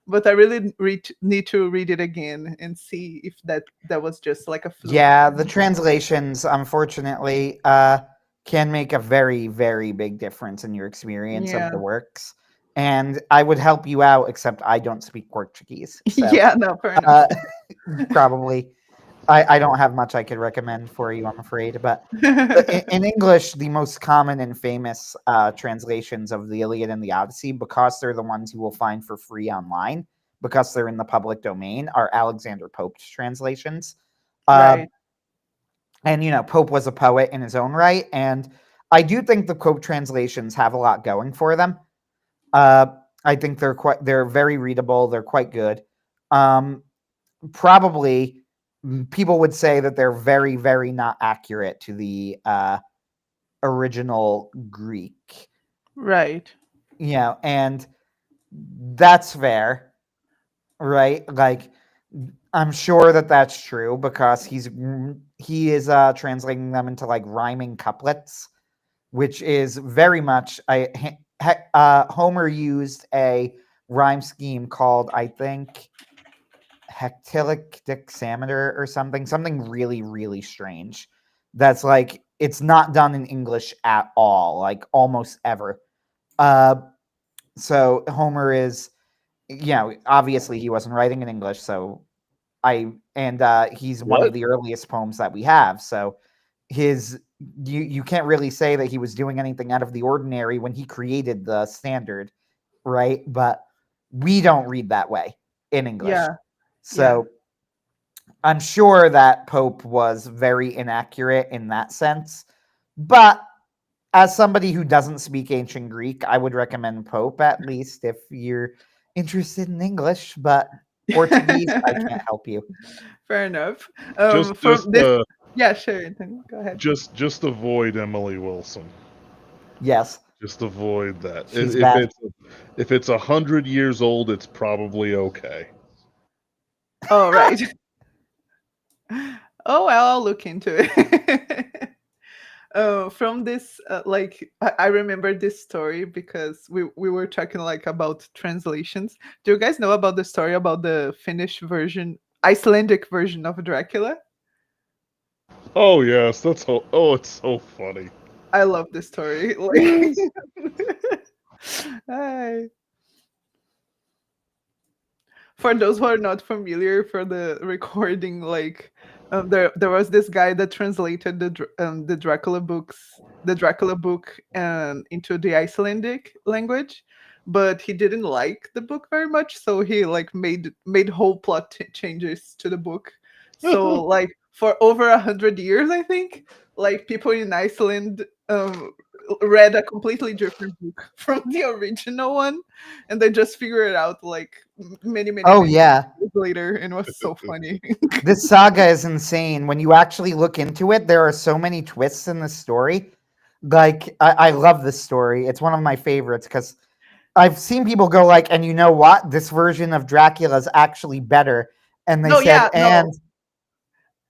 But I really need to read it again and see if that was just like a fluke. Yeah, the translations, unfortunately, can make a very, very big difference in your experience of Yeah. the works. And I would help you out, except I don't speak Portuguese. So Yeah, no, fair enough. uh, probably I don't have much I could recommend for you, I'm afraid. But in English, the most common and famous translations of the Iliad and the Odyssey, because they're the ones you will find for free online, because they're in the public domain, are Alexander Pope's translations. Uh, Right. and Pope was a poet in his own right, and I do think the Pope translations have a lot going for them. Uh, I think they're very readable. They're quite good. Um, Probably people would say that they're very, very not accurate to the original Greek. Right. And that's fair, right? Like, I'm sure that that's true because he is translating them into like rhyming couplets, which is very much Homer used a rhyme scheme called, I think, hectilic dexameter or something really, really strange. That's like it's not done in English at all, like almost ever. Uh, so Homer is, obviously he wasn't writing in English, so he's one of What? the earliest poems that we have. So his you can't really say that he was doing anything out of the ordinary when he created the standard, right? But we don't read that way in English. Yeah. Yeah. So I'm sure that Pope was very inaccurate in that sense. But as somebody who doesn't speak ancient Greek, I would recommend Pope at least if you're interested in English. But Portuguese, I can't help you. Fair enough. Just From just this, uh yeah, sure. Then go ahead. just avoid Emily Wilson. Yes, Just avoid that. she's bad. If it's 100 years old, it's probably okay. Oh, right. Oh, well, I'll look into it. From this, like, I remember this story because we were talking like about translations. Do you guys know about the story about the Finnish version, Icelandic version of Dracula? Oh yes, that's oh, it's so funny. I love this story. Like, Hi. For those who are not familiar for the recording, like there was this guy that translated the Dracula book into the Icelandic language, but he didn't like the book very much, so he like made whole plot changes to the book. So like for over 100 years, I think, like people in Iceland read a completely different book from the original one, and they just figure it out like Oh many yeah, years later, and it was so funny. this saga is insane. When you actually look into it, there are so many twists in the story. Like I love this story. It's one of my favorites because I've seen people go like, and you know what? This version of Dracula is actually better. And they No, said, yeah, no, and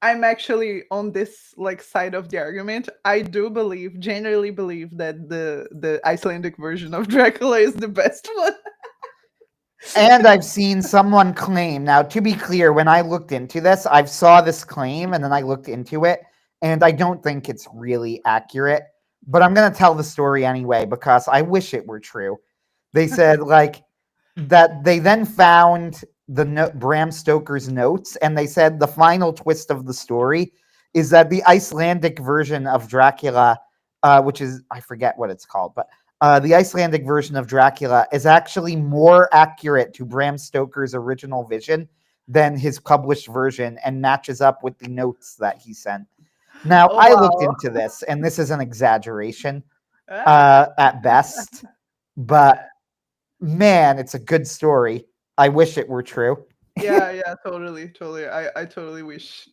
I'm actually on this like side of the argument. I do believe, generally believe that the Icelandic version of Dracula is the best one. And I've seen someone claim. Now, to be clear, when I looked into this, I saw this claim and then I looked into it, and I don't think it's really accurate. But I'm going to tell the story anyway because I wish it were true. They said like that they then found Bram Stoker's notes, and they said the final twist of the story is that the Icelandic version of Dracula, which is I forget what it's called, but the Icelandic version of Dracula is actually more accurate to Bram Stoker's original vision than his published version and matches up with the notes that he sent. Now, Oh, I looked wow. into this, and this is an exaggeration Ah. at best, but man, it's a good story. I wish it were true. Yeah, totally. I totally wish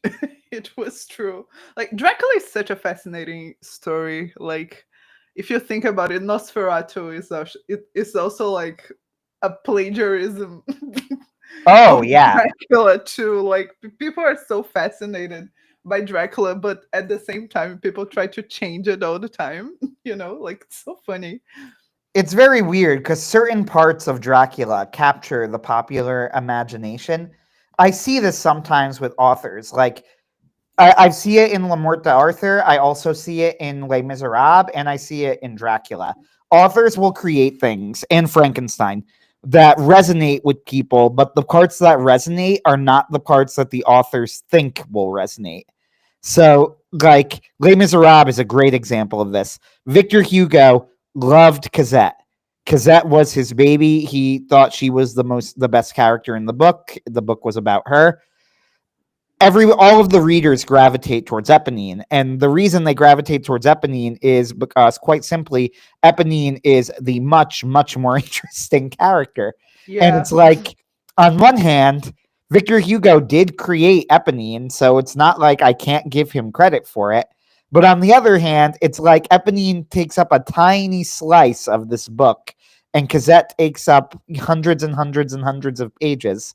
it was true. Like Dracula is such a fascinating story. Like if you think about it, Nosferatu is also like a plagiarism Oh, of yeah. Dracula too. Like people are so fascinated by Dracula, but at the same time, people try to change it all the time. Like it's so funny. It's very weird because certain parts of Dracula capture the popular imagination. I see this sometimes with authors. Like, I see it in La Morte d'Arthur. I also see it in Les Miserables, and I see it in Dracula. Authors will create things, and Frankenstein, that resonate with people, but the parts that resonate are not the parts that the authors think will resonate. So, like, Les Miserables is a great example of this. Victor Hugo loved Cosette. Cosette was his baby. He thought she was the best character in the book. The book was about her. All of the readers gravitate towards Eponine, and the reason they gravitate towards Eponine is because, quite simply, Eponine is the much more interesting character. And Yeah. it's like, on one hand, Victor Hugo did create Eponine, so it's not like I can't give him credit for it. But on the other hand, it's like Eponine takes up a tiny slice of this book, and Cosette takes up hundreds and hundreds and hundreds of pages.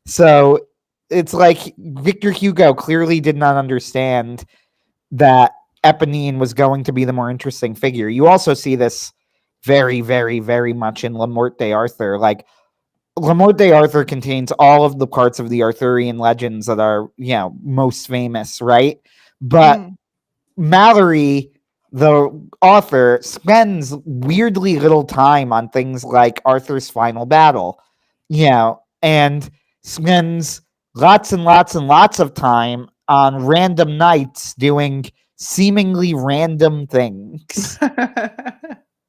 So it's like Victor Hugo clearly did not understand that Eponine was going to be the more interesting figure. You also see this very, very, very much in La Morte d'Arthur. Like, La Morte d'Arthur contains all of the parts of the Arthurian legends that are, most famous, right? But Mm. Mallory, the author, spends weirdly little time on things like Arthur's final battle, and spends lots and lots and lots of time on random nights doing seemingly random things.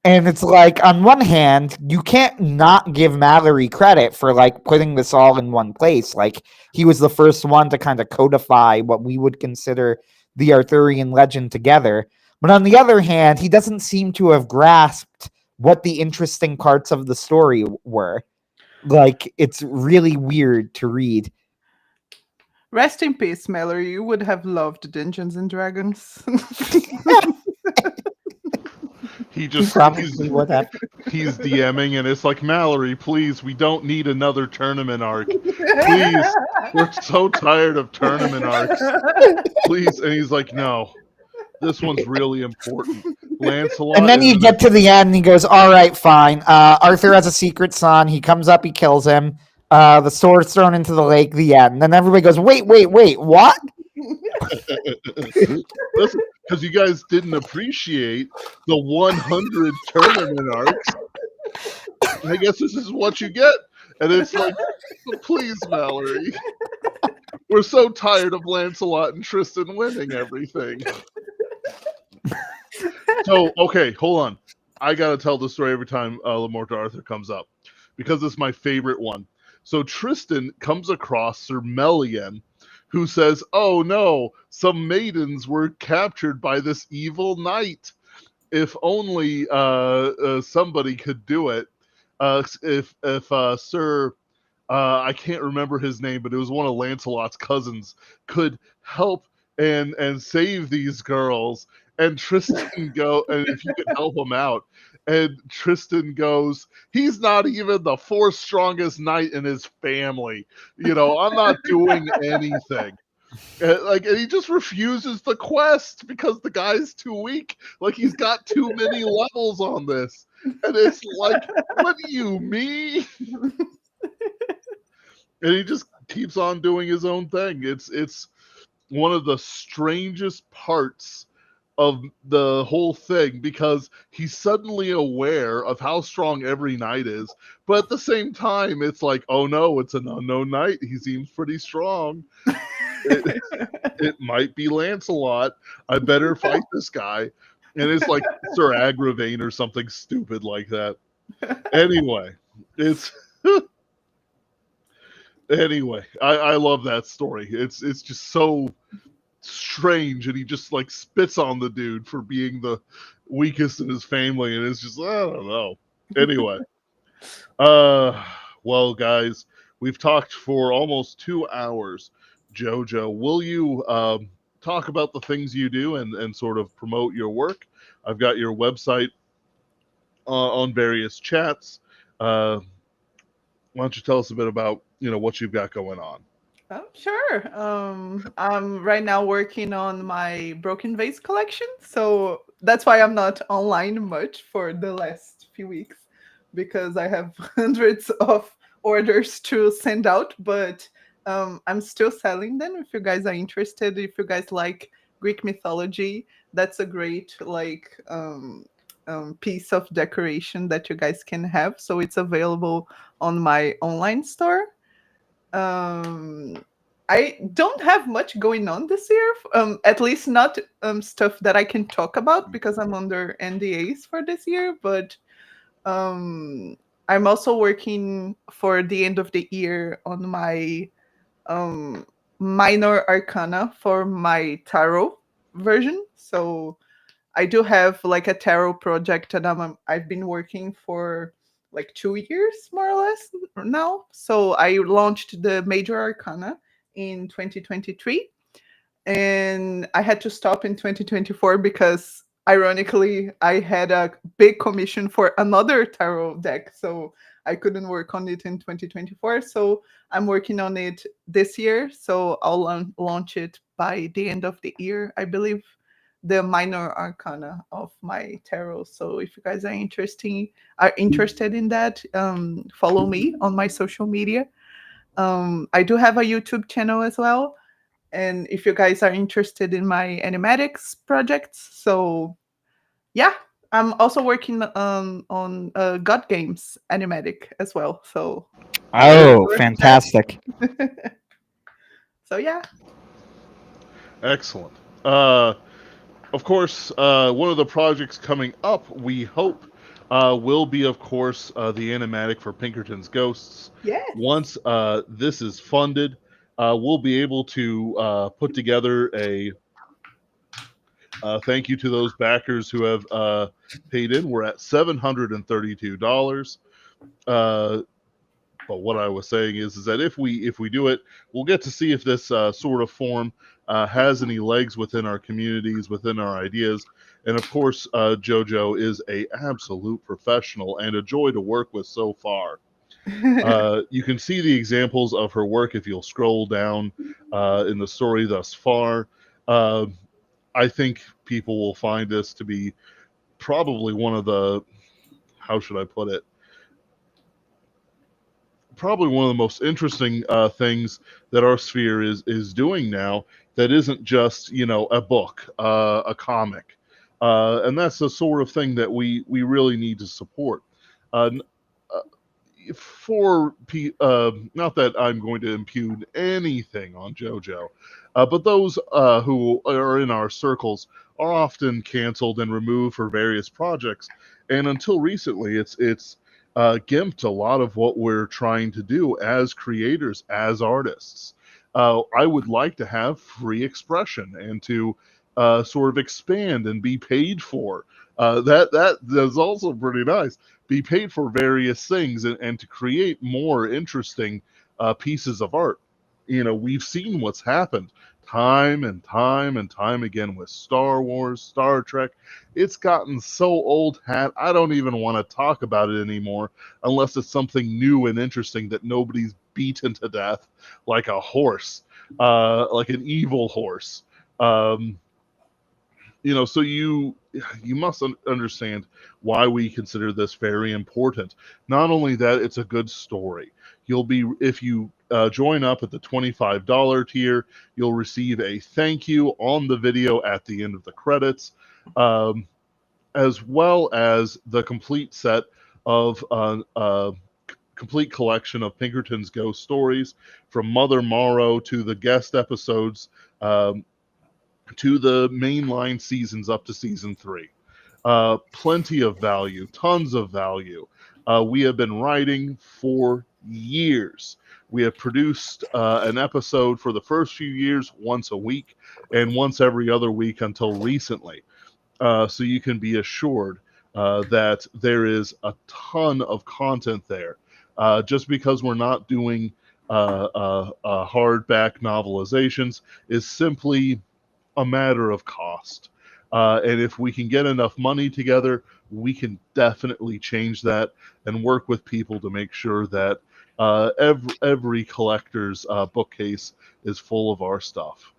And it's like, on one hand, you can't not give Mallory credit for like putting this all in one place. Like, he was the first one to kind of codify what we would consider the Arthurian legend together. But on the other hand, he doesn't seem to have grasped what the interesting parts of the story were. Like, it's really weird to read. Rest in peace, Mallory. You would have loved Dungeons and Dragons. He just Probably would have. he's DMing and it's like, Mallory, please, we don't need another tournament arc. Please, we're so tired of tournament arcs. Please, and he's like, no, this one's really important. Lancelot. And then you get to the end and he goes, all right, fine. Arthur has a secret son. He comes up, he kills him. The sword's thrown into the lake, the end. And then everybody goes, wait, what? Because you guys didn't appreciate the 100 tournament arcs. I guess this is what you get. And it's like, please, Mallory. We're so tired of Lancelot and Tristan winning everything. So, okay, hold on. I got to tell the story every time La Morte d'Arthur comes up, because it's my favorite one. So Tristan comes across Sir Melian, who says, oh no, some maidens were captured by this evil knight. If only somebody could do it. If Sir, I can't remember his name, but it was one of Lancelot's cousins, could help and save these girls. And Tristan and if you could help him out. And Tristan goes, he's not even the fourth strongest knight in his family. I'm not doing anything. And he just refuses the quest because the guy's too weak. Like, he's got too many levels on this. And it's like, what do you mean? and he just keeps on doing his own thing. It's one of the strangest parts of the whole thing because he's suddenly aware of how strong every knight is, but at the same time, it's like, oh no, it's an unknown knight. He seems pretty strong. It, it might be Lancelot. I better fight this guy. And it's like Sir Agravain or something stupid like that. Anyway, it's anyway. I love that story. It's just so strange, and he just like spits on the dude for being the weakest in his family, and it's just I don't know. Anyway, uh, well, guys, we've talked for almost 2 hours. Jojo, will you talk about the things you do and sort of promote your work? I've got your website on various chats. Why don't you tell us a bit about what you've got going on? Oh, sure. I'm right now working on my Broken Vase collection, so that's why I'm not online much for the last few weeks because I have hundreds of orders to send out. But I'm still selling them. If you guys are interested, if you guys like Greek mythology, that's a great piece of decoration that you guys can have. So it's available on my online store. I don't have much going on this year, at least not stuff that I can talk about because I'm under NDAs for this year. But I'm also working for the end of the year on my minor arcana for my tarot version. So I do have like a tarot project that I've been working for like 2 years more or less now. So I launched the major arcana in 2023, and I had to stop in 2024 because ironically I had a big commission for another tarot deck, so I couldn't work on it in 2024. So I'm working on it this year, so I'll launch it by the end of the year, I believe, the minor arcana of my tarot. So if you guys are interested in that, follow me on my social media. I do have a YouTube channel as well, and if you guys are interested in my animatics projects, so yeah, I'm also working on God Games animatic as well. So Oh, fantastic. so yeah. Excellent. Of course, one of the projects coming up, we hope, will be, of course, the animatic for Pinkerton's Ghosts. Yes. Once this is funded, we'll be able to put together a thank you to those backers who have paid in. We're at $732. But what I was saying is that if we do it, we'll get to see if this sort of form has any legs within our communities, within our ideas. And of course, Jojo is a absolute professional and a joy to work with so far. You can see the examples of her work if you'll scroll down in the story thus far. I think people will find this to be probably one of the, how should I put it? Probably one of the most interesting things that our sphere is doing now that isn't just a book, a comic, and that's the sort of thing that we really need to support. Uh, not that I'm going to impugn anything on JoJo, but those who are in our circles are often canceled and removed for various projects, and until recently, it's gimped a lot of what we're trying to do as creators, as artists. I would like to have free expression and to sort of expand and be paid for. That is also pretty nice. Be paid for various things and to create more interesting pieces of art. We've seen what's happened time and time and time again with Star Wars, Star Trek. It's gotten so old hat, I don't even want to talk about it anymore unless it's something new and interesting that nobody's beaten to death like a horse, like an evil horse. So you must understand why we consider this very important. Not only that, it's a good story. If you join up at the $25 tier, you'll receive a thank you on the video at the end of the credits, as well as the complete set of complete collection of Pinkerton's ghost stories, from Mother Morrow to the guest episodes, to the mainline seasons up to season 3. Plenty of value, tons of value. We have been writing for years. We have produced an episode for the first few years once a week and once every other week until recently. So you can be assured that there is a ton of content there. Just because we're not doing hardback novelizations is simply a matter of cost. And if we can get enough money together, we can definitely change that and work with people to make sure that every collector's bookcase is full of our stuff.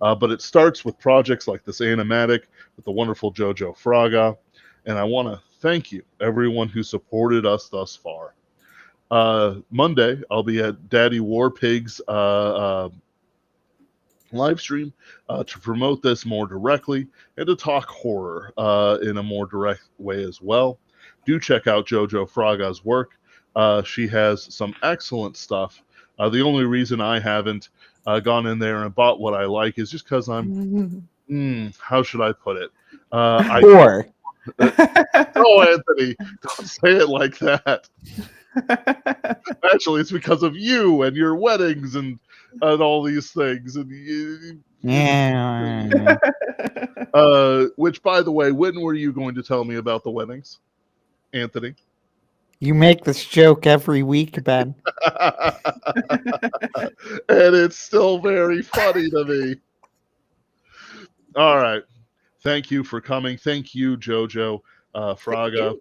But it starts with projects like this animatic with the wonderful Jojo Frage. And I want to thank you, everyone who supported us thus far. Monday, I'll be at Daddy Warpig's live stream to promote this more directly and to talk horror in a more direct way as well. Do check out Jojo Fraga's work. She has some excellent stuff. The only reason I haven't gone in there and bought what I like is just because how should I put it? Or Oh, Anthony, don't say it like that. Actually, it's because of you and your weddings and all these things. And yeah. which, by the way, when were you going to tell me about the weddings, Anthony? You make this joke every week, Ben. And it's still very funny to me. All right. Thank you for coming. Thank you, Jojo Frage.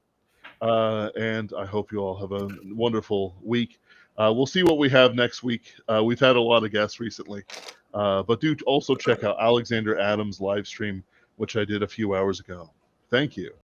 And I hope you all have a wonderful week. We'll see what we have next week. We've had a lot of guests recently. But do also check out Alexander Adams' live stream, which I did a few hours ago. Thank you.